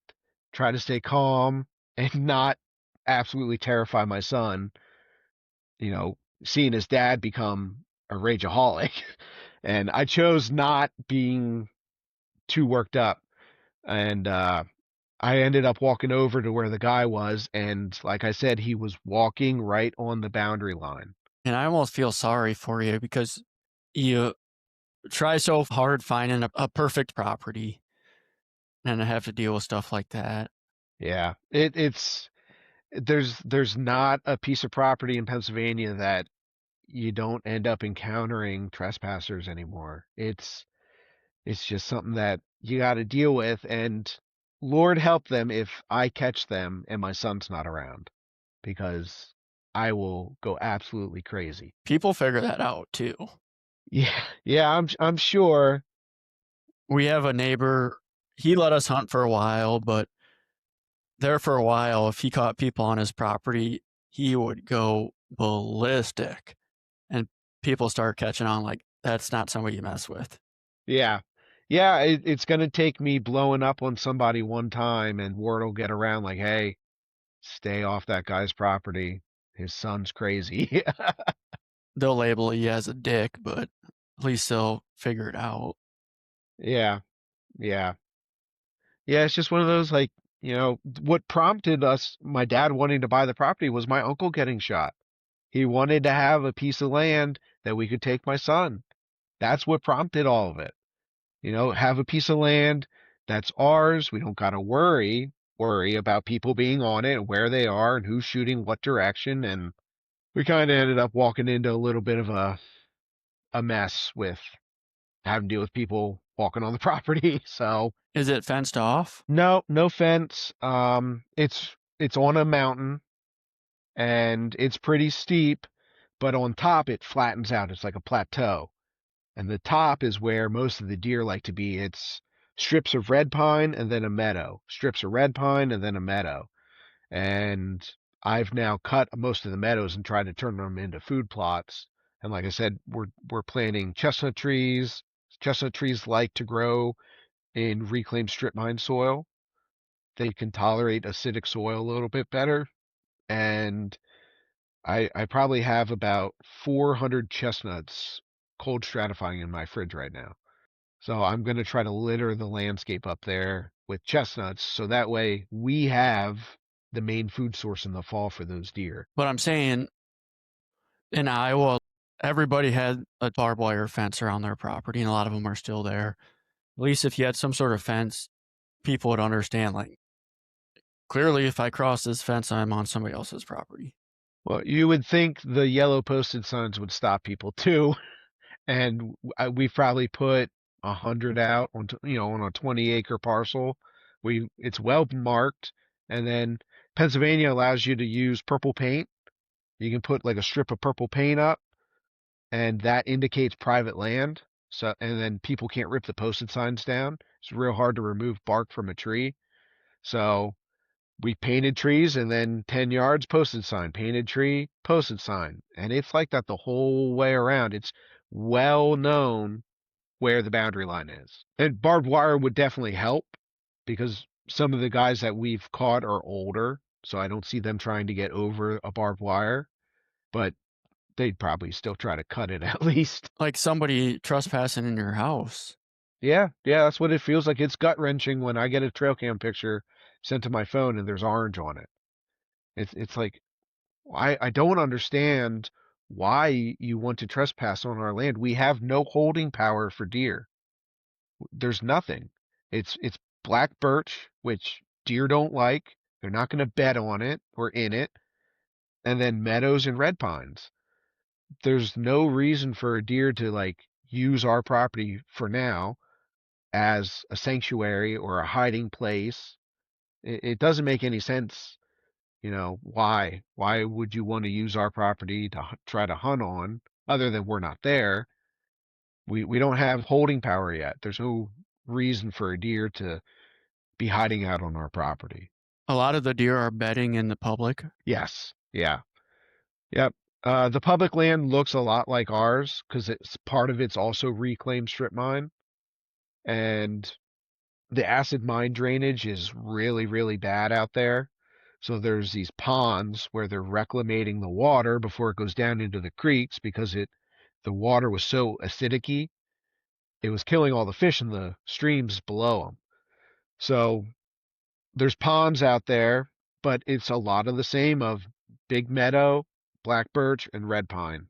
try to stay calm and not absolutely terrify my son, seeing his dad become a rageaholic? And I chose not being too worked up. And I ended up walking over to where the guy was, and like I said, he was walking right on the boundary line. And I almost feel sorry for you because you try so hard finding a perfect property and have to deal with stuff like that. Yeah, it's there's not a piece of property in Pennsylvania that you don't end up encountering trespassers anymore. It's just something that you got to deal with, and Lord help them if I catch them and my son's not around, because I will go absolutely crazy. People figure that out too. Yeah, yeah, I'm sure. We have a neighbor, he let us hunt for a while, but there for a while, if he caught people on his property, he would go ballistic. And people start catching on like, that's not somebody you mess with. Yeah. Yeah, it's gonna take me blowing up on somebody one time and word will get around like, hey, stay off that guy's property. His son's crazy. They'll label you as a dick, but at least they'll figure it out. Yeah, yeah. Yeah, it's just one of those like, what prompted us, my dad wanting to buy the property was my uncle getting shot. He wanted to have a piece of land that we could take my son. That's what prompted all of it. Have a piece of land that's ours. We don't gotta worry about people being on it and where they are and who's shooting what direction. And we kind of ended up walking into a little bit of a mess with having to deal with people walking on the property. So Is it fenced off? no, no fence. It's on a mountain and it's pretty steep, but on top it flattens out. It's like a plateau. And the top is where most of the deer like to be. It's strips of red pine and then a meadow, strips of red pine and then a meadow. And I've now cut most of the meadows and tried to turn them into food plots. And like I said, we're planting chestnut trees. Chestnut trees like to grow in reclaimed strip mine soil. They can tolerate acidic soil a little bit better. And I probably have about 400 chestnuts cold stratifying in my fridge right now. So I'm going to try to litter the landscape up there with chestnuts so that way we have the main food source in the fall for those deer. But I'm saying in Iowa, everybody had a barbed wire fence around their property, and a lot of them are still there. At least if you had some sort of fence, people would understand, like, clearly, if I cross this fence, I'm on somebody else's property. Well, you would think the yellow posted signs would stop people too, and we've probably put 100 out on on a 20-acre parcel. It's well marked, and then Pennsylvania allows you to use purple paint. You can put like a strip of purple paint up, and that indicates private land. So, and then people can't rip the posted signs down. It's real hard to remove bark from a tree. So we painted trees and then 10 yards posted sign, painted tree, posted sign. And it's like that the whole way around. It's well known where the boundary line is. And barbed wire would definitely help because some of the guys that we've caught are older. So I don't see them trying to get over a barbed wire, but they'd probably still try to cut it at least. Like somebody trespassing in your house. Yeah, yeah, that's what it feels like. It's gut wrenching when I get a trail cam picture sent to my phone and there's orange on it. It's like I don't understand why you want to trespass on our land. We have no holding power for deer. There's nothing. It's black birch, which deer don't like. They're not going to bed on it or in it. And then meadows and red pines. There's no reason for a deer to like use our property for now as a sanctuary or a hiding place. It doesn't make any sense. Why? Why would you want to use our property to try to hunt on other than we're not there? We don't have holding power yet. There's no reason for a deer to be hiding out on our property. A lot of the deer are bedding in the public. Yes. Yeah. Yep. The public land looks a lot like ours because it's part of it's also reclaimed strip mine. And the acid mine drainage is really, really bad out there. So there's these ponds where they're reclamating the water before it goes down into the creeks because the water was so acidic-y. it was killing all the fish in the streams below them. So there's ponds out there, but it's a lot of the same of big meadow, black birch, and red pine.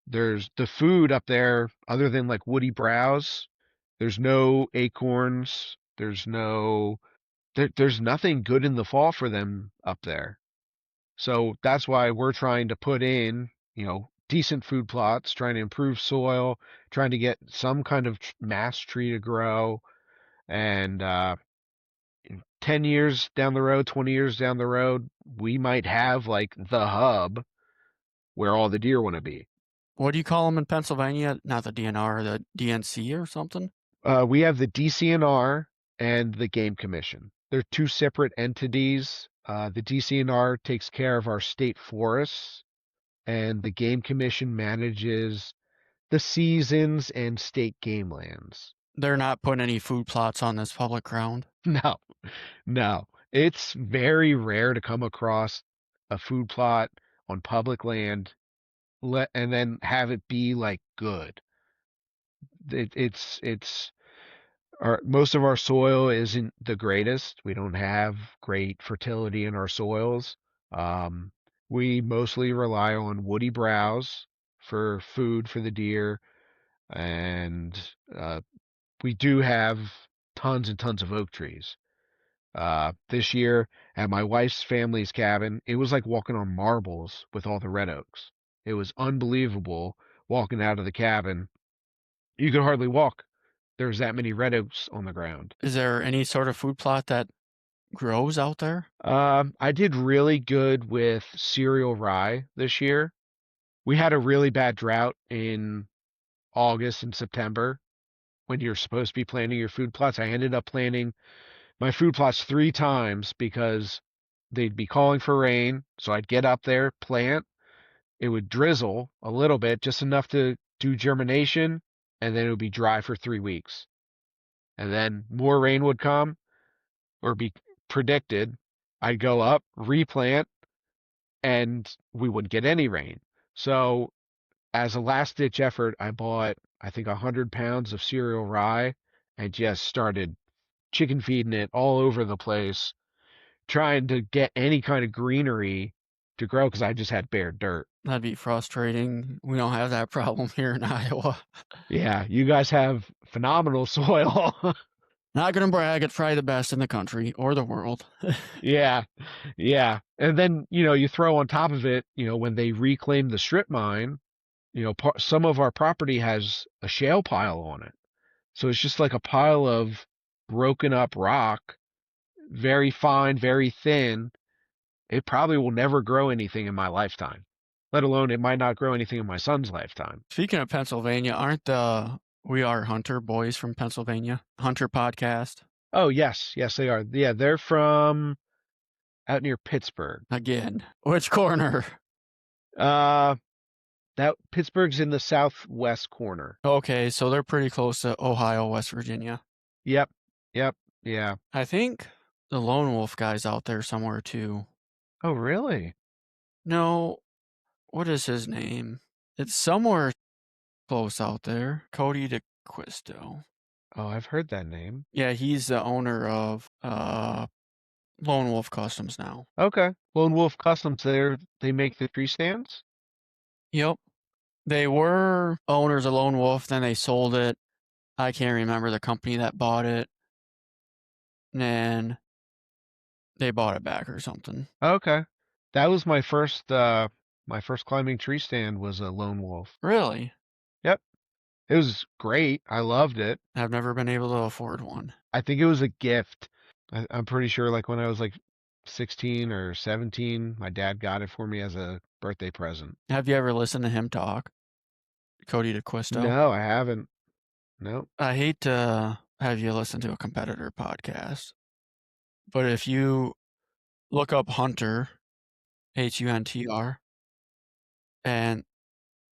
There's the food up there, other than like woody browse. There's no acorns. There's nothing good in the fall for them up there. So that's why we're trying to put in, decent food plots, trying to improve soil, trying to get some kind of mass tree to grow. And 10 years down the road, 20 years down the road, we might have like the hub where all the deer want to be. What do you call them in Pennsylvania? Not the DNR, the DNC or something? We have the DCNR and the Game Commission. They're two separate entities. The DCNR takes care of our state forests, and the Game Commission manages the seasons and state game lands. They're not putting any food plots on this public ground. No, no. It's very rare to come across a food plot on public land and then have it be like good. It's most of our soil isn't the greatest. We don't have great fertility in our soils. Um, we mostly rely on woody browse for food for the deer, and we do have tons and tons of oak trees. This year at my wife's family's cabin, it was like walking on marbles with all the red oaks. It was unbelievable walking out of the cabin. You could hardly walk. There's that many red oaks on the ground. Is there any sort of food plot that grows out there? I did really good with cereal rye this year. We had a really bad drought in August and September when you're supposed to be planting your food plots. I ended up planting my food plots 3 times because they'd be calling for rain. So I'd get up there, plant. It would drizzle a little bit, just enough to do germination, and then it would be dry for 3 weeks. And then more rain would come or be predicted. I'd go up, replant, and we wouldn't get any rain. So as a last ditch effort, I bought, I think, 100 pounds of cereal rye and just started chicken feeding it all over the place, trying to get any kind of greenery to grow because I just had bare dirt. That'd be frustrating. We don't have that problem here in Iowa. Yeah, you guys have phenomenal soil. Not gonna brag, it's probably the best in the country or the world. Yeah, yeah. And then, you throw on top of it, when they reclaim the strip mine, some of our property has a shale pile on it. So it's just like a pile of broken up rock, very fine, very thin. It probably will never grow anything in my lifetime, let alone it might not grow anything in my son's lifetime. Speaking of Pennsylvania, aren't the We Are Hunter boys from Pennsylvania? Hunter podcast? Oh, yes, yes, they are. Yeah, they're from out near Pittsburgh. Again. Which corner? Uh, that Pittsburgh's in the southwest corner. Okay, so they're pretty close to Ohio, West Virginia. Yep, yep, yeah. I think the Lone Wolf guy's out there somewhere too. Oh, really? No, what is his name? It's somewhere close out there. Cody DeQuisto. Oh, I've heard that name. Yeah, he's the owner of Lone Wolf Customs now. Okay. Lone Wolf Customs, they make the tree stands? Yep. They were owners of Lone Wolf, then they sold it. I can't remember the company that bought it. And they bought it back or something. Okay. That was my first climbing tree stand was a Lone Wolf. Really? Yep. It was great. I loved it. I've never been able to afford one. I think it was a gift. I'm pretty sure like when I was like 16 or 17, my dad got it for me as a birthday present. Have you ever listened to him talk? Cody DeQuisto? No, I haven't. No. I hate to have you listen to a competitor podcast, but if you look up Hunter, Huntr, and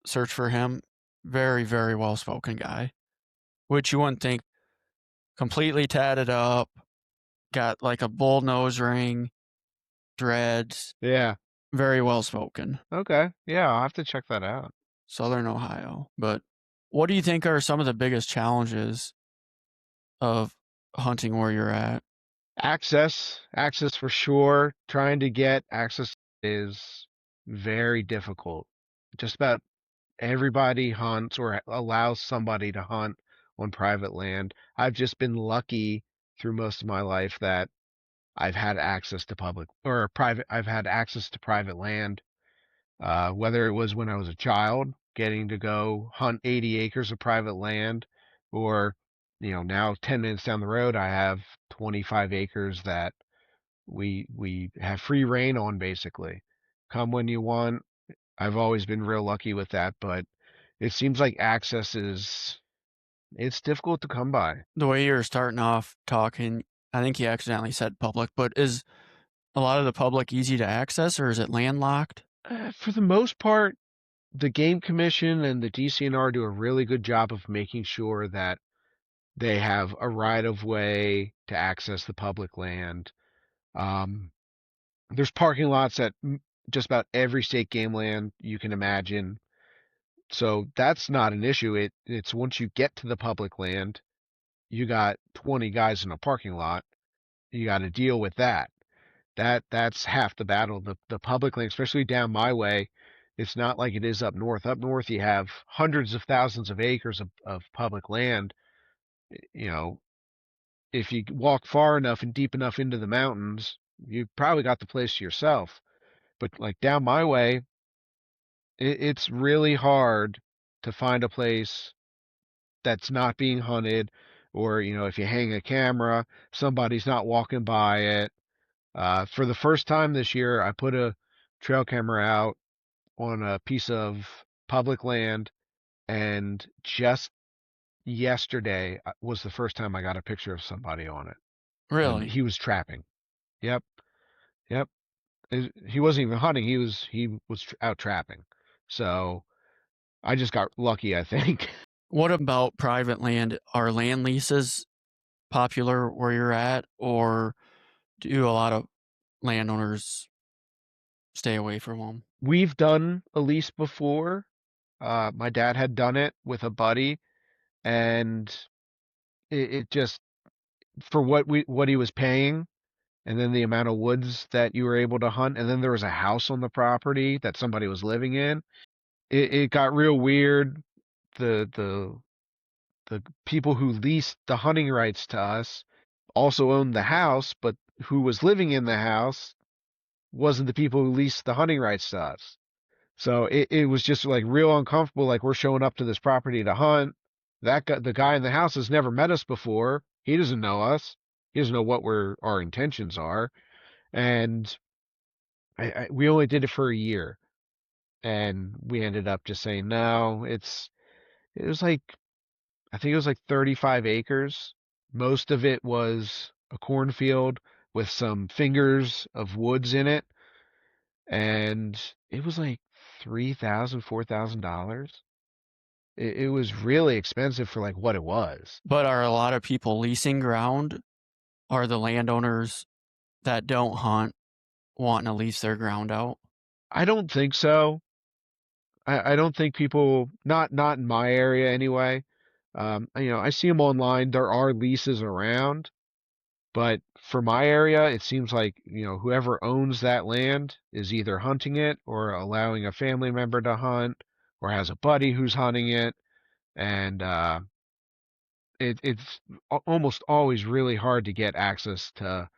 search for him, very, very well-spoken guy, which you wouldn't think. Completely tatted up, got like a bull nose ring, dreads, Yeah. very well-spoken. Okay. Yeah, I'll have to check that out. Southern Ohio, but What do you think are some of the biggest challenges of hunting where you're at? Access for sure. Trying to get access is very difficult. Just about everybody hunts or allows somebody to hunt on private land. I've just been lucky through most of my life that I've had access to public or private, I've had access to private land, whether it was when I was a child, getting to go hunt 80 acres of private land, or, now 10 minutes down the road, I have 25 acres that we have free reign on basically. Come when you want. I've always been real lucky with that, but it seems like access it's difficult to come by. The way you're starting off talking, I think you accidentally said public, but is a lot of the public easy to access or is it landlocked? For the most part, the Game Commission and the DCNR do a really good job of making sure that they have a right of way to access the public land. Um, there's parking lots at just about every state game land you can imagine. So that's not an issue. It's once you get to the public land, you got 20 guys in a parking lot. You got to deal with that. That's half the battle. The public land, especially down my way, it's not like it is up north. Up north, you have hundreds of thousands of acres of public land. You know, if you walk far enough and deep enough into the mountains, you probably got the place to yourself. But like down my way, it's really hard to find a place that's not being hunted, or if you hang a camera, somebody's not walking by it. For the first time this year, I put a trail camera out on a piece of public land, and just yesterday was the first time I got a picture of somebody on it, and Really? he was trapping. Yep, yep. He wasn't even hunting. He was out trapping. So I just got lucky, I think. What about private land? Are land leases popular where you're at, or do a lot of landowners stay away from them? We've done a lease before. My dad had done it with a buddy, and it just for what he was paying, and then the amount of woods that you were able to hunt, and then there was a house on the property that somebody was living in. It got real weird. The the people who leased the hunting rights to us also owned the house, but who was living in the house wasn't the people who leased the hunting rights to us. So it was just like real uncomfortable. Like we're showing up to this property to hunt. The guy in the house has never met us before. He doesn't know us. He doesn't know what our intentions are. And we only did it for a year, and we ended up just saying no. It was like I think it was like 35 acres. Most of it was a cornfield with some fingers of woods in it, and it was like $3,000, $4,000. It was really expensive for like what it was. But are a lot of people leasing ground? Are the landowners that don't hunt wanting to lease their ground out? I don't think so. I don't think people, not in my area anyway. I see them online. There are leases around, but for my area, it seems like, whoever owns that land is either hunting it or allowing a family member to hunt or has a buddy who's hunting it. And it's almost always really hard to get access to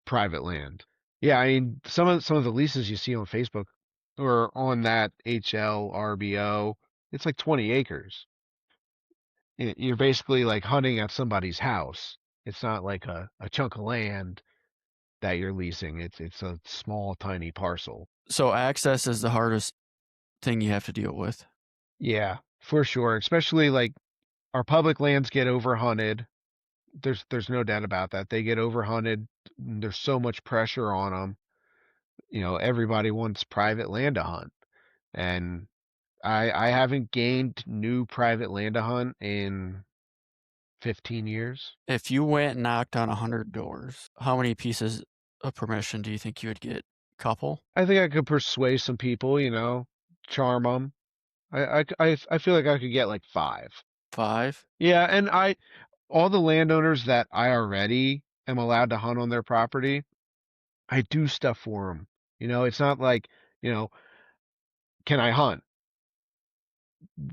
private land. Yeah, I mean, some of the leases you see on Facebook or on that HLRBO, it's like 20 acres. You're basically like hunting at somebody's house. It's not like a chunk of land that you're leasing. It's a small, tiny parcel. So access is the hardest thing you have to deal with. Yeah, for sure. Especially like our public lands get overhunted. There's no doubt about that. They get overhunted. There's so much pressure on them. Everybody wants private land to hunt, and I haven't gained new private land to hunt in 15 years. If you went and knocked on 100 doors, how many pieces of permission do you think you would get? Couple? I think I could persuade some people, charm them. I feel like I could get like 5. 5? Yeah, and all the landowners that I already am allowed to hunt on their property, I do stuff for them. It's not like, you know, can I hunt?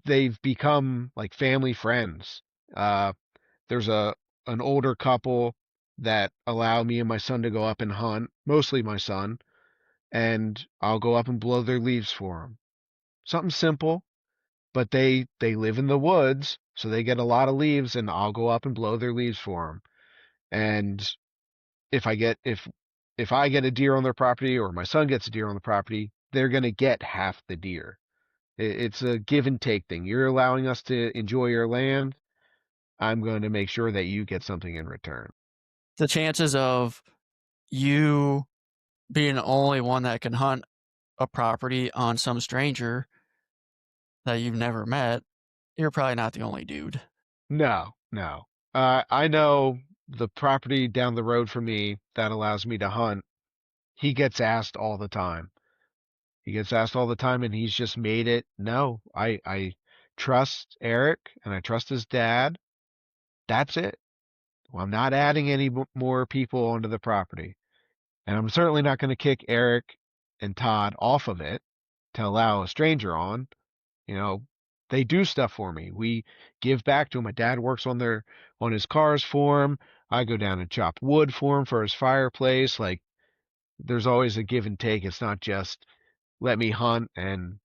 They've become like family friends. Uh, there's an older couple that allow me and my son to go up and hunt, mostly my son, and I'll go up and blow their leaves for them. Something simple, but they live in the woods, so they get a lot of leaves, and I'll go up and blow their leaves for them. And if I get a deer on their property or my son gets a deer on the property, they're gonna get half the deer. It's a give and take thing. You're allowing us to enjoy your land. I'm going to make sure that you get something in return. The chances of you being the only one that can hunt a property on some stranger that you've never met, you're probably not the only dude. No, no. I know the property down the road from me that allows me to hunt. He gets asked all the time. He gets asked all the time, and he's just made it. No, I trust Eric and I trust his dad. That's it. Well, I'm not adding any more people onto the property. And I'm certainly not going to kick Eric and Todd off of it to allow a stranger on. You know, they do stuff for me. We give back to him. My dad works on his cars for him. I go down and chop wood for him for his fireplace. Like there's always a give and take. It's not just let me hunt and,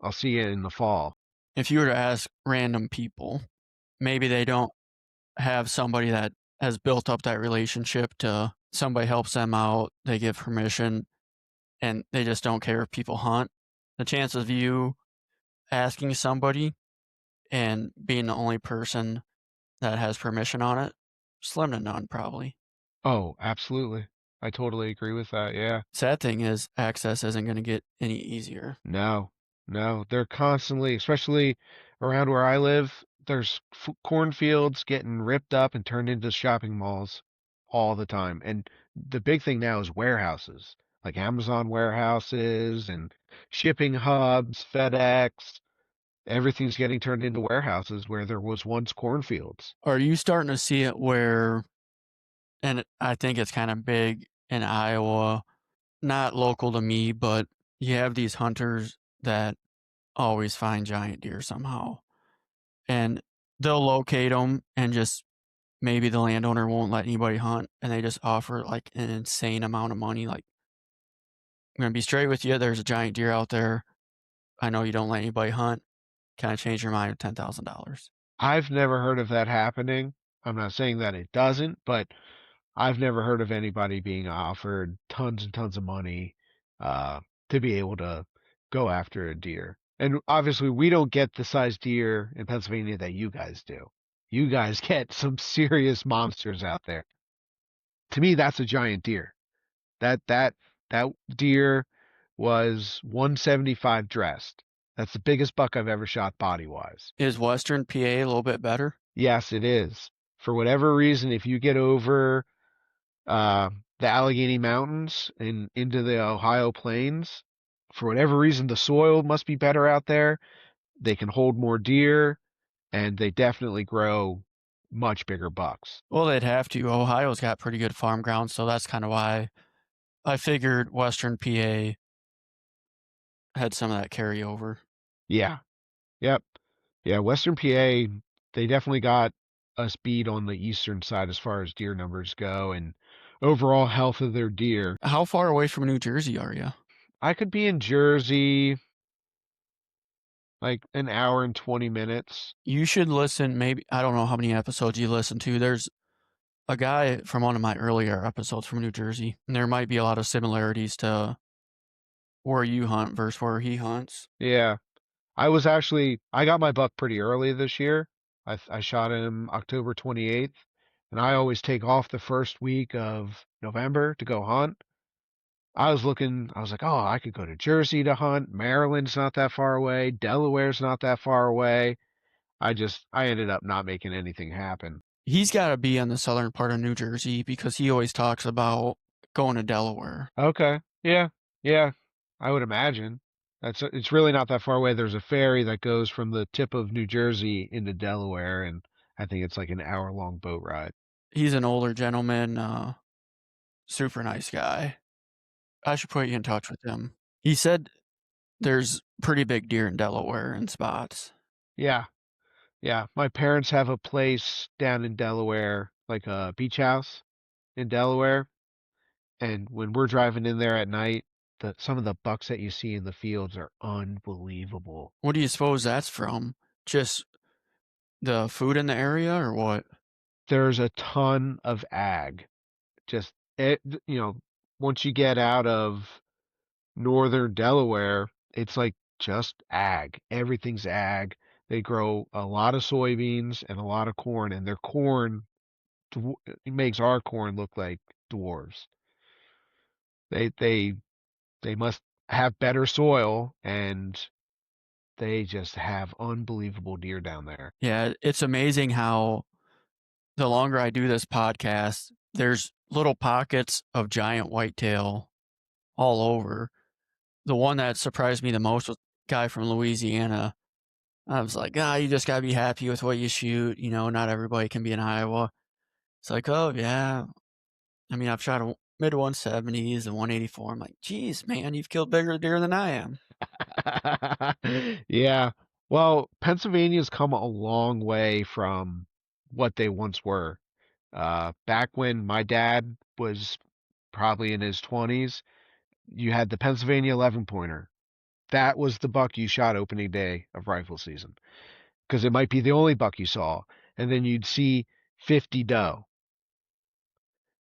I'll see you in the fall. If you were to ask random people, maybe they don't have somebody that has built up that relationship to somebody helps them out, they give permission, and they just don't care if people hunt. The chance of you asking somebody and being the only person that has permission on it, slim to none, probably. Oh, absolutely. I totally agree with that. Yeah. Sad thing is, access isn't going to get any easier. No, no, they're constantly, especially around where I live, there's cornfields getting ripped up and turned into shopping malls all the time. And the big thing now is warehouses, like Amazon warehouses and shipping hubs, FedEx. Everything's getting turned into warehouses where there was once cornfields. Are you starting to see it where, and I think it's kind of big in Iowa, not local to me, but you have these hunters that always find giant deer somehow. And they'll locate them and just maybe the landowner won't let anybody hunt and they just offer like an insane amount of money. Like, I'm going to be straight with you. There's a giant deer out there. I know you don't let anybody hunt. Can I change your mind with $10,000? I've never heard of that happening. I'm not saying that it doesn't, but I've never heard of anybody being offered tons and tons of money to be able to go after a deer. And obviously, we don't get the size deer in Pennsylvania that you guys do. You guys get some serious monsters out there. To me, that's a giant deer. That deer was 175 dressed. That's the biggest buck I've ever shot body wise. Is Western PA a little bit better? Yes, it is. For whatever reason, if you get over the Allegheny Mountains and into the Ohio plains. For whatever reason, the soil must be better out there. They can hold more deer, and they definitely grow much bigger bucks. Well, they'd have to. Ohio's got pretty good farm ground, so that's kind of why I figured Western PA had some of that carryover. Yeah. Yep. Yeah. Western PA, they definitely got us beat on the eastern side as far as deer numbers go and overall health of their deer. How far away from New Jersey are you? I could be in Jersey like an hour and 20 minutes. You should listen. Maybe, I don't know how many episodes you listen to. There's a guy from one of my earlier episodes from New Jersey, and there might be a lot of similarities to where you hunt versus where he hunts. Yeah. I got my buck pretty early this year. I shot him October 28th, and I always take off the first week of November to go hunt. I was like, oh, I could go to Jersey to hunt. Maryland's not that far away. Delaware's not that far away. I ended up not making anything happen. He's got to be in the southern part of New Jersey because he always talks about going to Delaware. Okay. Yeah. Yeah. I would imagine. It's really not that far away. There's a ferry that goes from the tip of New Jersey into Delaware, and I think it's like an hour-long boat ride. He's an older gentleman, super nice guy. I should put you in touch with him. He said there's pretty big deer in Delaware in spots. Yeah, yeah. My parents have a place down in Delaware, like a beach house in Delaware, and when we're driving in there at night, some of the bucks that you see in the fields are unbelievable. What do you suppose that's from? Just the food in the area or what? There's a ton of ag. Just it, you know, once you get out of northern Delaware, it's like just ag. Everything's ag. They grow a lot of soybeans and a lot of corn, and their corn it makes our corn look like dwarves. They they they must have better soil, and they just have unbelievable deer down there. Yeah, it's amazing how the longer I do this podcast, there's little pockets of giant whitetail all over. The one that surprised me the most was a guy from Louisiana. I was like, you just gotta be happy with what you shoot. You know, not everybody can be in Iowa. It's like, oh yeah. I mean, I've shot a mid 170s and 184. I'm like, geez, man, you've killed bigger deer than I am. Yeah. Well, Pennsylvania's come a long way from what they once were. Back when my dad was probably in his 20s, you had the Pennsylvania 11 pointer. That was the buck you shot opening day of rifle season because it might be the only buck you saw. And then you'd see 50 doe.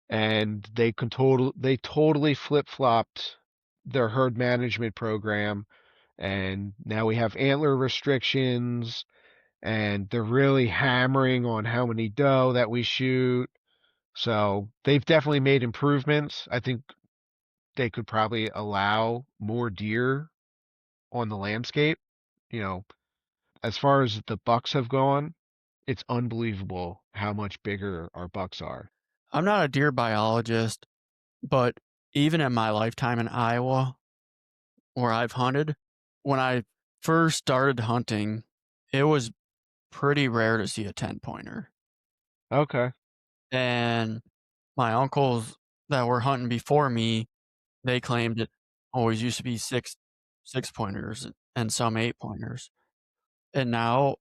And they totally flip-flopped their herd management program, and now we have antler restrictions, and they're really hammering on how many doe that we shoot. So they've definitely made improvements. I think they could probably allow more deer on the landscape. You know, as far as the bucks have gone, it's unbelievable how much bigger our bucks are. I'm not a deer biologist, but even in my lifetime in Iowa, where I've hunted, when I first started hunting, it was pretty rare to see a 10 pointer. Okay, And my uncles that were hunting before me, they claimed it always used to be six pointers and some 8 pointers. And now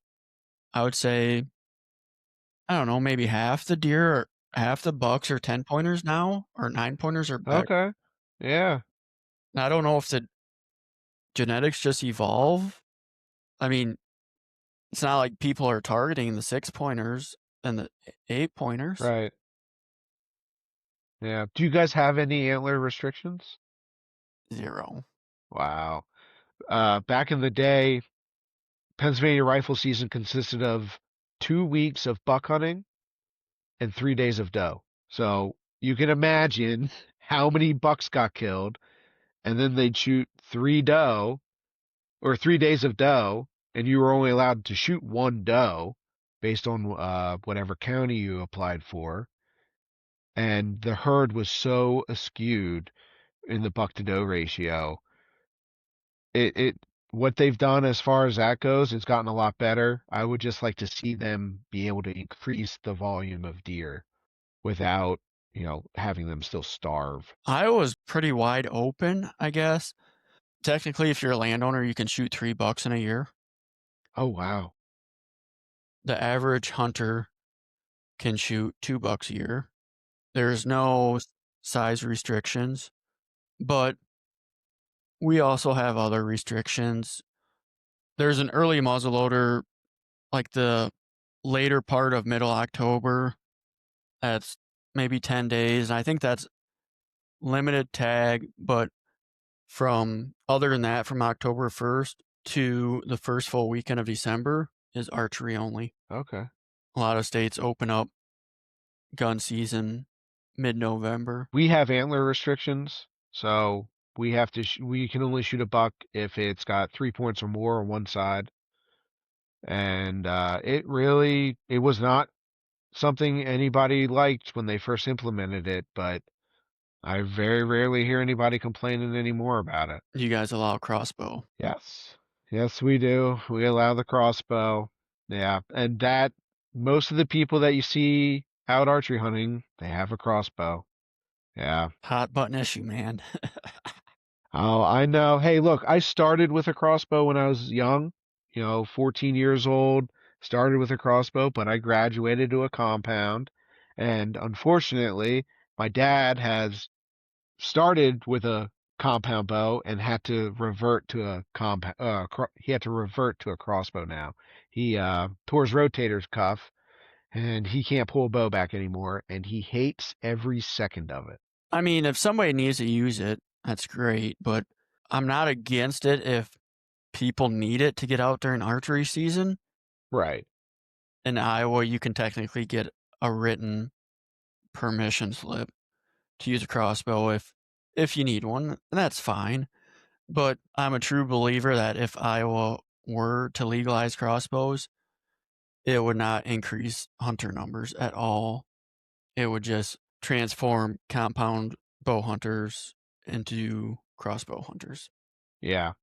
I would say, I don't know, maybe half the deer or half the bucks are 10 pointers now or 9 pointers are better. okay, yeah, I don't know if the genetics just evolve. I mean, it's not like people are targeting the 6 pointers and the 8 pointers. right. Yeah. Do you guys have any antler restrictions? Zero. Wow. Back in the day, Pennsylvania rifle season consisted of 2 weeks of buck hunting and 3 days of doe. So you can imagine how many bucks got killed, and then they'd shoot 3 doe or 3 days of doe, and you were only allowed to shoot one doe based on whatever county you applied for. And the herd was so askewed in the buck to doe ratio. It what they've done as far as that goes, it's gotten a lot better. I would just like to see them be able to increase the volume of deer without, having them still starve. Iowa's pretty wide open, I guess. Technically, if you're a landowner, you can shoot 3 bucks in a year. Oh wow. The average hunter can shoot 2 bucks a year. There's no size restrictions, but we also have other restrictions. There's an early muzzleloader, like the later part of middle October. That's maybe 10 days. I think that's limited tag, but from other than that, from October 1st to the first full weekend of December is archery only. Okay. A lot of states open up gun season mid-November. We have antler restrictions, so we can only shoot a buck if it's got 3 points or more on one side. And it was not something anybody liked when they first implemented it, but I very rarely hear anybody complaining anymore about it. You guys allow crossbow. Yes. Yes, we do. We allow the crossbow. Yeah. And that, most of the people that you see out archery hunting, they have a crossbow. Yeah. Hot button issue, man. Oh, I know. Hey, look, I started with a crossbow when I was young, 14 years old, started with a crossbow, but I graduated to a compound. And unfortunately, my dad has started with a compound bow and had to revert to a he had to revert to a crossbow now. He tore his rotator's cuff and he can't pull a bow back anymore and he hates every second of it. I mean, if somebody needs to use it, that's great, but I'm not against it if people need it to get out during archery season. Right. In Iowa, you can technically get a written permission slip to use a crossbow if you need one, and that's fine. But I'm a true believer that if Iowa were to legalize crossbows, it would not increase hunter numbers at all. It would just transform compound bow hunters into crossbow hunters. Yeah.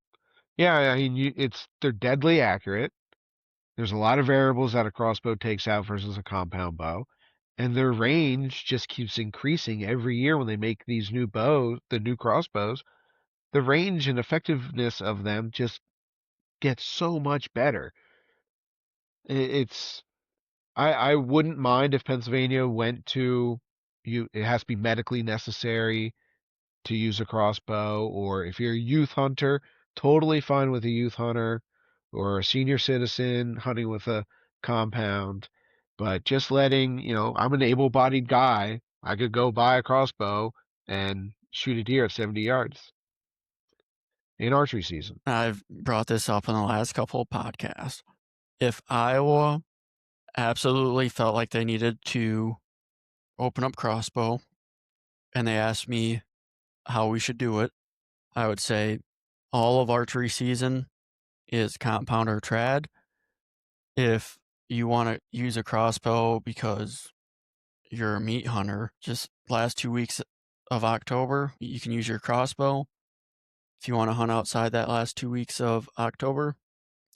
Yeah, I mean, they're deadly accurate. There's a lot of variables that a crossbow takes out versus a compound bow, and their range just keeps increasing every year when they make these new bows, the new crossbows. The range and effectiveness of them just gets so much better. It's I wouldn't mind if Pennsylvania went to you. It has to be medically necessary to use a crossbow, or if you're a youth hunter, totally fine with a youth hunter, or a senior citizen hunting with a compound. But just letting, I'm an able-bodied guy. I could go buy a crossbow and shoot a deer at 70 yards in archery season. I've brought this up in the last couple of podcasts. If Iowa absolutely felt like they needed to open up crossbow and they asked me how we should do it, I would say all of archery season is compound or trad. If you want to use a crossbow because you're a meat hunter, just last 2 weeks of October, you can use your crossbow. If you want to hunt outside that last 2 weeks of October,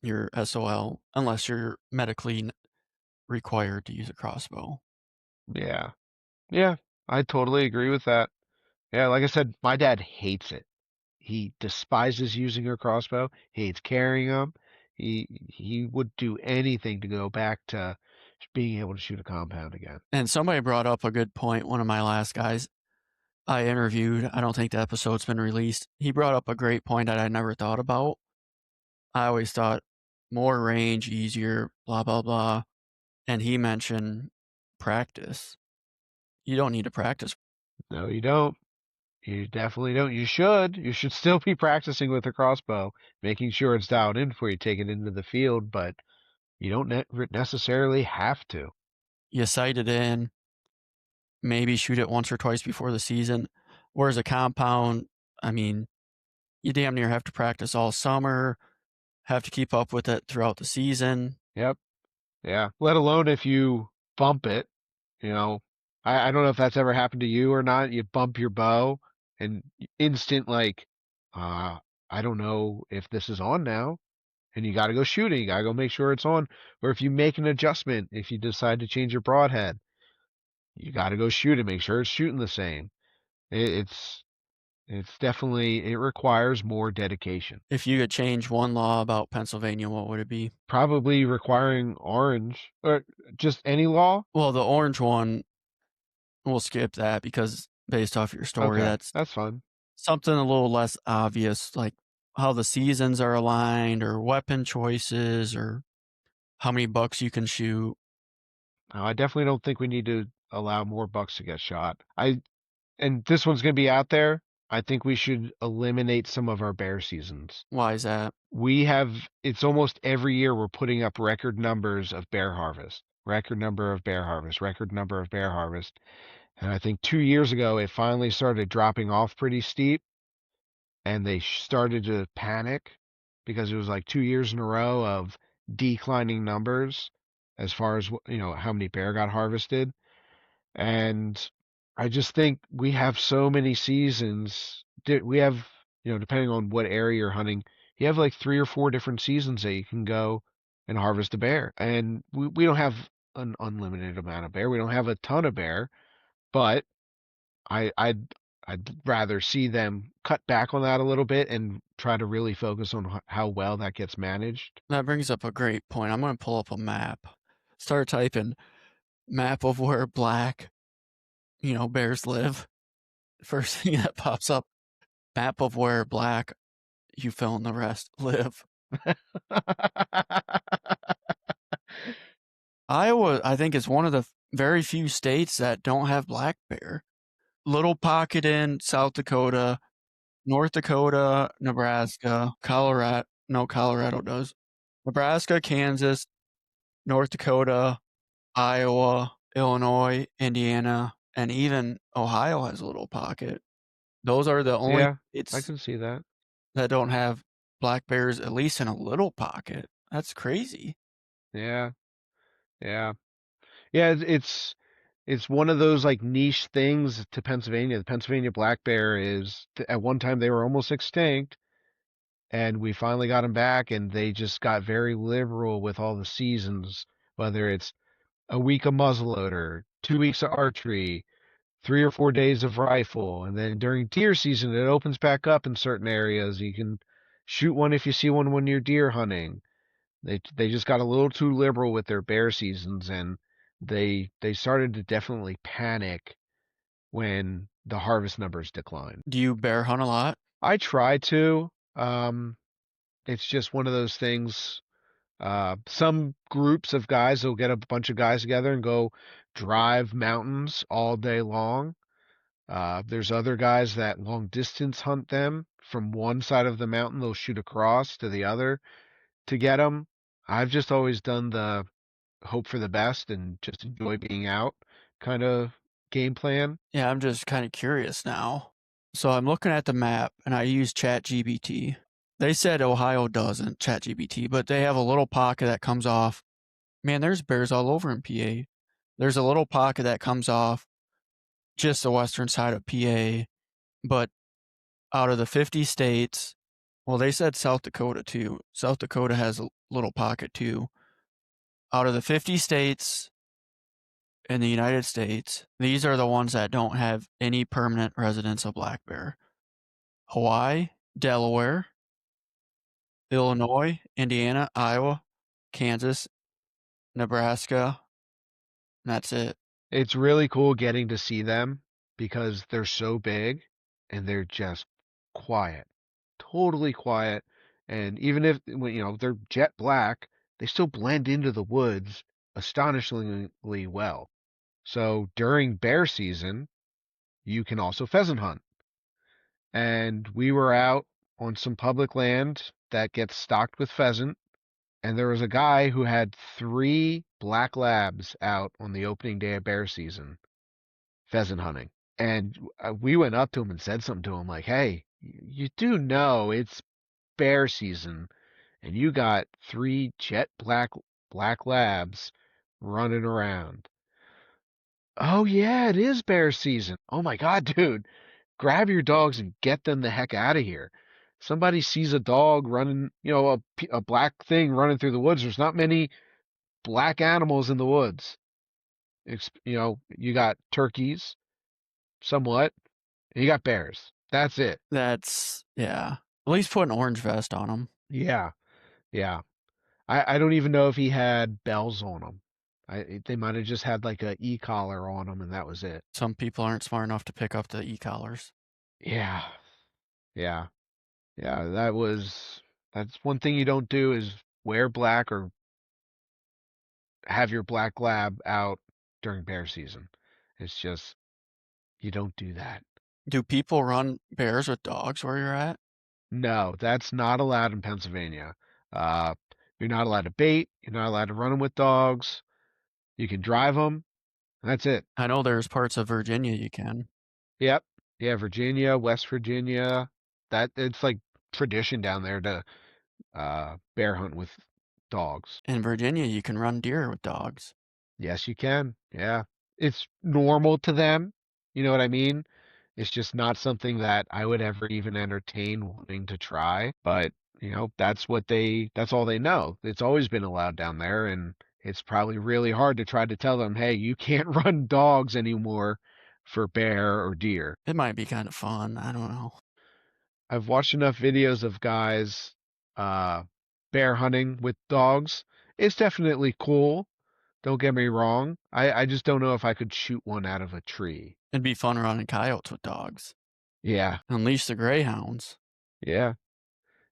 your SOL, unless you're medically required to use a crossbow. Yeah. Yeah, I totally agree with that. Yeah, like I said, my dad hates it. He despises using a crossbow. He hates carrying them. He would do anything to go back to being able to shoot a compound again. And somebody brought up a good point. One of my last guys I interviewed, I don't think the episode's been released. He brought up a great point that I never thought about. I always thought more range, easier, blah, blah, blah. And he mentioned practice. You don't need to practice. No, you don't. You definitely don't. You should. You should still be practicing with a crossbow, making sure it's dialed in before you take it into the field, but you don't necessarily have to. You sight it in, maybe shoot it once or twice before the season. Whereas a compound, I mean, you damn near have to practice all summer, have to keep up with it throughout the season. Yep. Yeah. Let alone if you bump it. You know, I don't know if that's ever happened to you or not. You bump your bow and instant like, uh, I don't know if this is on now, and you got to go shooting. You got to go make sure it's on. Or if you make an adjustment, if you decide to change your broadhead, you got to go shoot it, make sure it's shooting the same. It's definitely it requires more dedication. If you could change one law about Pennsylvania, what would it be? Probably requiring orange or just any law. Well, the orange one, we'll skip that because based off your story, Okay, that's that's fun. something a little less obvious, like how the seasons are aligned or weapon choices or how many bucks you can shoot. I definitely don't think we need to allow more bucks to get shot. And this one's going to be out there. I think we should eliminate some of our bear seasons. Why is that? It's almost every year we're putting up record numbers of bear harvest, record number of bear harvest, record number of bear harvest. And I think 2 years ago, it finally started dropping off pretty steep and they started to panic because it was like 2 years in a row of declining numbers as far as, how many bear got harvested. And I just think we have so many seasons. We have, depending on what area you're hunting, you have like 3 or 4 different seasons that you can go and harvest a bear. And we don't have an unlimited amount of bear. We don't have a ton of bear, but I I'd rather see them cut back on that a little bit and try to really focus on how well that gets managed. That brings up a great point. I'm gonna pull up a map. Start typing map of where black, bears live. First thing that pops up, map of where black, you fill in the rest, live. Iowa, I think, is one of the very few states that don't have black bear. Little pocket in South Dakota, North Dakota, Nebraska, Colorado. No, Colorado does. Nebraska, Kansas, North Dakota, Iowa, Illinois, Indiana, and even Ohio has a little pocket. Those are the only Yeah, I states can see that. that don't have black bears, at least in a little pocket. That's crazy. Yeah, yeah. Yeah, it's one of those like niche things to Pennsylvania. The Pennsylvania black bear at one time they were almost extinct, and we finally got them back, and they just got very liberal with all the seasons, whether it's a week of muzzleloader, 2 weeks of archery, 3 or 4 days of rifle, and then during deer season it opens back up in certain areas. You can shoot one if you see one when you're deer hunting. They just got a little too liberal with their bear seasons, and they started to definitely panic when the harvest numbers declined. Do you bear hunt a lot? I try to. It's just one of those things. Some groups of guys will get a bunch of guys together and go drive mountains all day long. There's other guys that long distance hunt them from one side of the mountain. They'll shoot across to the other to get them. I've just always done the hope for the best and just enjoy being out kind of game plan. Yeah, I'm just kind of curious now. So I'm looking at the map and I use ChatGPT. They said Ohio doesn't, ChatGPT, but they have a little pocket that comes off. Man, there's bears all over in PA. There's a little pocket that comes off just the western side of PA, but out of the 50 states, well, they said South Dakota too. South Dakota has a little pocket too. Out of the 50 states in the United States, these are the ones that don't have any permanent residents of black bear: Hawaii, Delaware, Illinois, Indiana, Iowa, Kansas, Nebraska, and that's it. It's really cool getting to see them because they're so big and they're just quiet, totally quiet. And even if, they're jet black, they still blend into the woods astonishingly well. So during bear season, you can also pheasant hunt. And we were out on some public land that gets stocked with pheasant, and there was a guy who had 3 black labs out on the opening day of bear season pheasant hunting. And we went up to him and said something to him like, "Hey, you do know it's bear season, and you got 3 jet black labs running around." Oh yeah, it is bear season. Oh my God, dude, grab your dogs and get them the heck out of here. Somebody sees a dog running, a black thing running through the woods. There's not many black animals in the woods. You got turkeys, somewhat, and you got bears. That's it. That's, yeah. At least put an orange vest on them. Yeah, yeah. I don't even know if he had bells on him. They might have just had like a e-collar on him, and that was it. Some people aren't smart enough to pick up the e-collars. Yeah, yeah, yeah. That's one thing you don't do is wear black or have your black lab out during bear season. It's just you don't do that. Do people run bears with dogs where you're at? No, that's not allowed in Pennsylvania. Uh, you're not allowed to bait. You're not allowed to run them with dogs. You can drive them. That's it. I know there's parts of Virginia you can. Yep. Yeah, Virginia, West Virginia. That it's like tradition down there to bear hunt with dogs. In Virginia, you can run deer with dogs. Yes, you can. Yeah. It's normal to them. You know what I mean? It's just not something that I would ever even entertain wanting to try. But, that's all they know. It's always been allowed down there, and it's probably really hard to try to tell them, hey, you can't run dogs anymore for bear or deer. It might be kind of fun. I don't know. I've watched enough videos of guys uh bear hunting with dogs. It's definitely cool. Don't get me wrong. I just don't know if I could shoot one out of a tree. It'd be fun running coyotes with dogs. Yeah. Unleash the greyhounds. Yeah.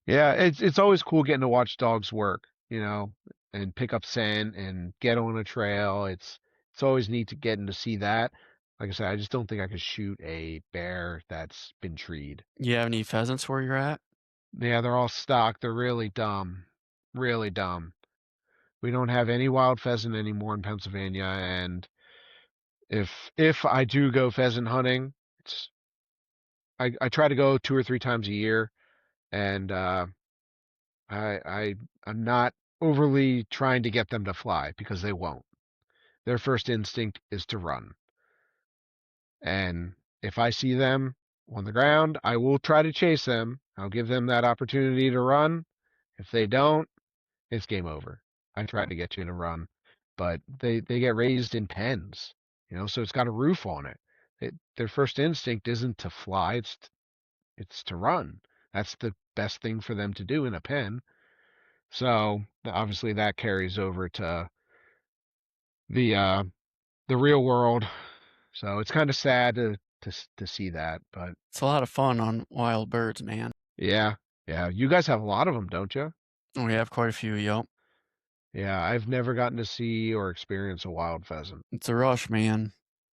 Yeah, it's always cool getting to watch dogs work, and pick up scent and get on a trail. It's always neat to getting to see that. Like I said, I just don't think I could shoot a bear that's been treed. You have any pheasants where you're at? Yeah, they're all stock. They're really dumb. Really dumb. We don't have any wild pheasant anymore in Pennsylvania, and if I do go pheasant hunting, it's I try to go 2 or 3 times a year, and I'm not overly trying to get them to fly because they won't. Their first instinct is to run. And if I see them on the ground, I will try to chase them. I'll give them that opportunity to run. If they don't, it's game over. I try to get you to run, but they get raised in pens, so it's got a roof on it. Their first instinct isn't to fly, it's to run. That's the best thing for them to do in a pen. So obviously that carries over to the uh the real world. So it's kind of sad to see that, but It's a lot of fun on wild birds, man. yeah, yeah. You guys have a lot of them, don't you? We have quite a few, yup. Yeah, I've never gotten to see or experience a wild pheasant. It's a rush, man.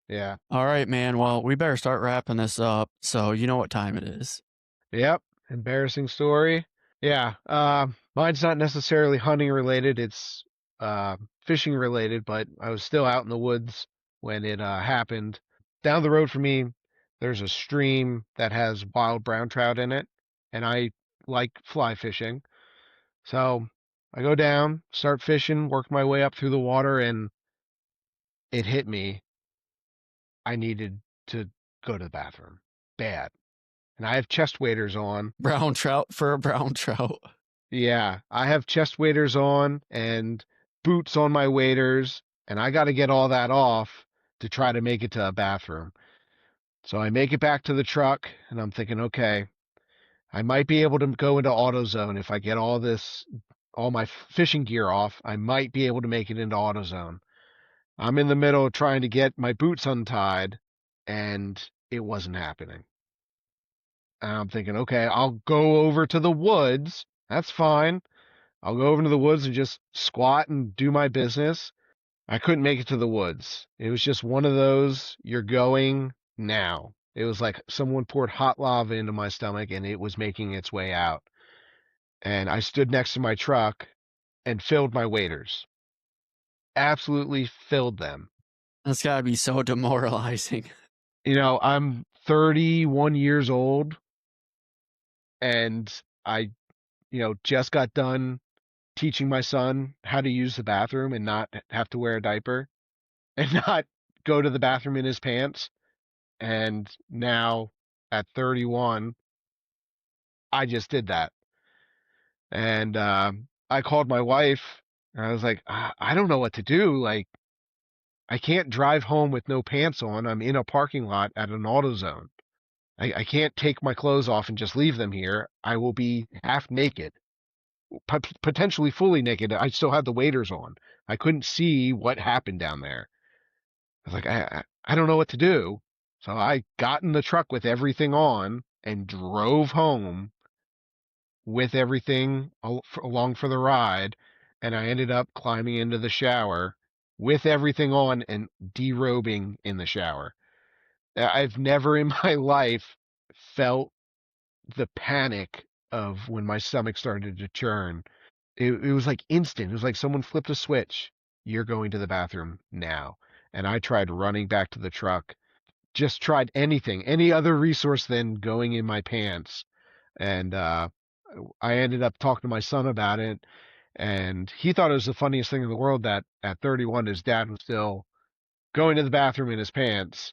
Yeah. All right, man. Well, we better start wrapping this up. So you know what time it is. Yep. Embarrassing story. Yeah. Mine's not necessarily hunting related. It's fishing related, but I was still out in the woods when it happened. Down the road from me, there's a stream that has wild brown trout in it, and I like fly fishing. So I go down, start fishing, work my way up through the water, and it hit me. I needed to go to the bathroom. Bad. And I have chest waders on. Brown trout for a brown trout. Yeah, I have chest waders on and boots on my waders, and I got to get all that off to try to make it to a bathroom. So I make it back to the truck, and I'm thinking, okay, I might be able to go into AutoZone if I get all my fishing gear off. I might be able to make it into AutoZone. I'm in the middle of trying to get my boots untied, and it wasn't happening. And I'm thinking, okay, I'll go over to the woods. That's fine. I'll go over to the woods and just squat and do my business. I couldn't make it to the woods. It was just one of those, you're going now. It was like someone poured hot lava into my stomach and it was making its way out. And I stood next to my truck and filled my waders. Absolutely filled them. That's got to be so demoralizing. I'm 31 years old and I, just got done teaching my son how to use the bathroom and not have to wear a diaper and not go to the bathroom in his pants. And now at 31, I just did that. And I called my wife and I was like, I don't know what to do. Like, I can't drive home with no pants on. I'm in a parking lot at an AutoZone. I can't take my clothes off and just leave them here. I will be half naked, potentially fully naked. I still had the waders on. I couldn't see what happened down there. I was like, I don't know what to do. So I got in the truck with everything on and drove home with everything along for the ride. And I ended up climbing into the shower with everything on and derobing in the shower. I've never in my life felt the panic of when my stomach started to churn. It was like instant. It was like someone flipped a switch. You're going to the bathroom now. And I tried running back to the truck, just tried anything, any other resource than going in my pants. And I ended up talking to my son about it. And he thought it was the funniest thing in the world that at 31, his dad was still going to the bathroom in his pants.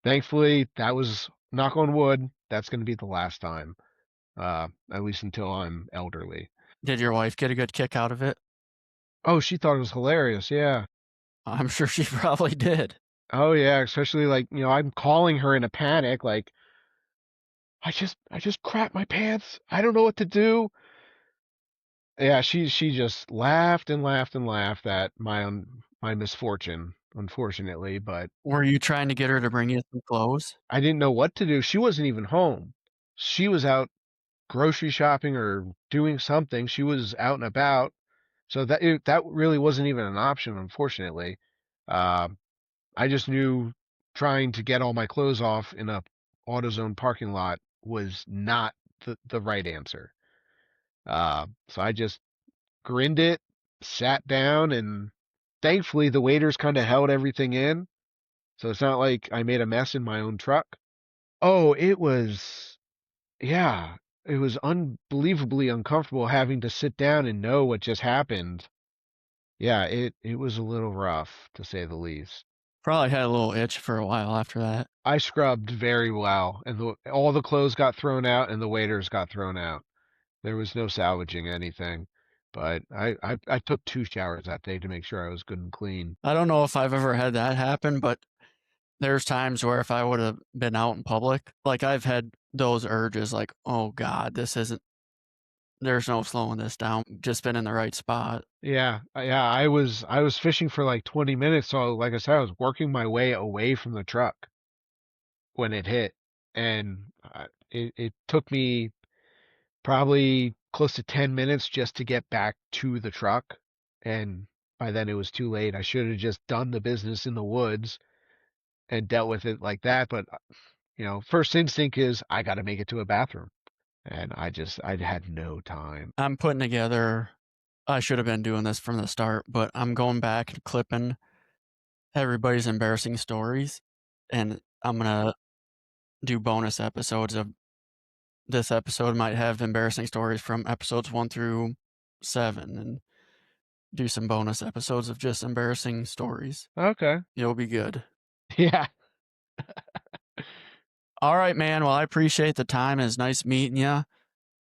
Thankfully, that was knock on wood. That's going to be the last time, at least until I'm elderly. Did your wife get a good kick out of it? Oh, she thought it was hilarious. Yeah. I'm sure she probably did. Oh yeah, especially like, I'm calling her in a panic, like, I just crapped my pants. I don't know what to do. Yeah, she just laughed and laughed and laughed at my misfortune, unfortunately, but Were you trying to get her to bring you some clothes? I didn't know what to do. She wasn't even home. She was out grocery shopping or doing something. She was out and about. So that really wasn't even an option, unfortunately. Uh, I just knew trying to get all my clothes off in a AutoZone parking lot was not the right answer. So I just grinned it, sat down, and thankfully the waiters kind of held everything in. So it's not like I made a mess in my own truck. Oh, yeah, it was unbelievably uncomfortable having to sit down and know what just happened. Yeah, it was a little rough to say the least. Probably had a little itch for a while after that. I scrubbed very well, and all the clothes got thrown out, and the waiters got thrown out. There was no salvaging anything, but I took 2 showers that day to make sure I was good and clean. I don't know if I've ever had that happen, but there's times where if I would have been out in public, like I've had those urges like, oh God, this isn't, there's no slowing this down. Just been in the right spot. Yeah, I was fishing for like 20 minutes, so like I said, I was working my way away from the truck when it hit, and it took me probably close to 10 minutes just to get back to the truck, and by then it was too late. I should have just done the business in the woods and dealt with it like that, but first instinct is I got to make it to a bathroom, and I had no time. I'm putting together, I should have been doing this from the start, but I'm going back and clipping everybody's embarrassing stories. And I'm going to do bonus episodes of this episode might have embarrassing stories from episodes 1 through 7 and do some bonus episodes of just embarrassing stories. Okay. You'll be good. Yeah. All right, man. Well, I appreciate the time. It's nice meeting you.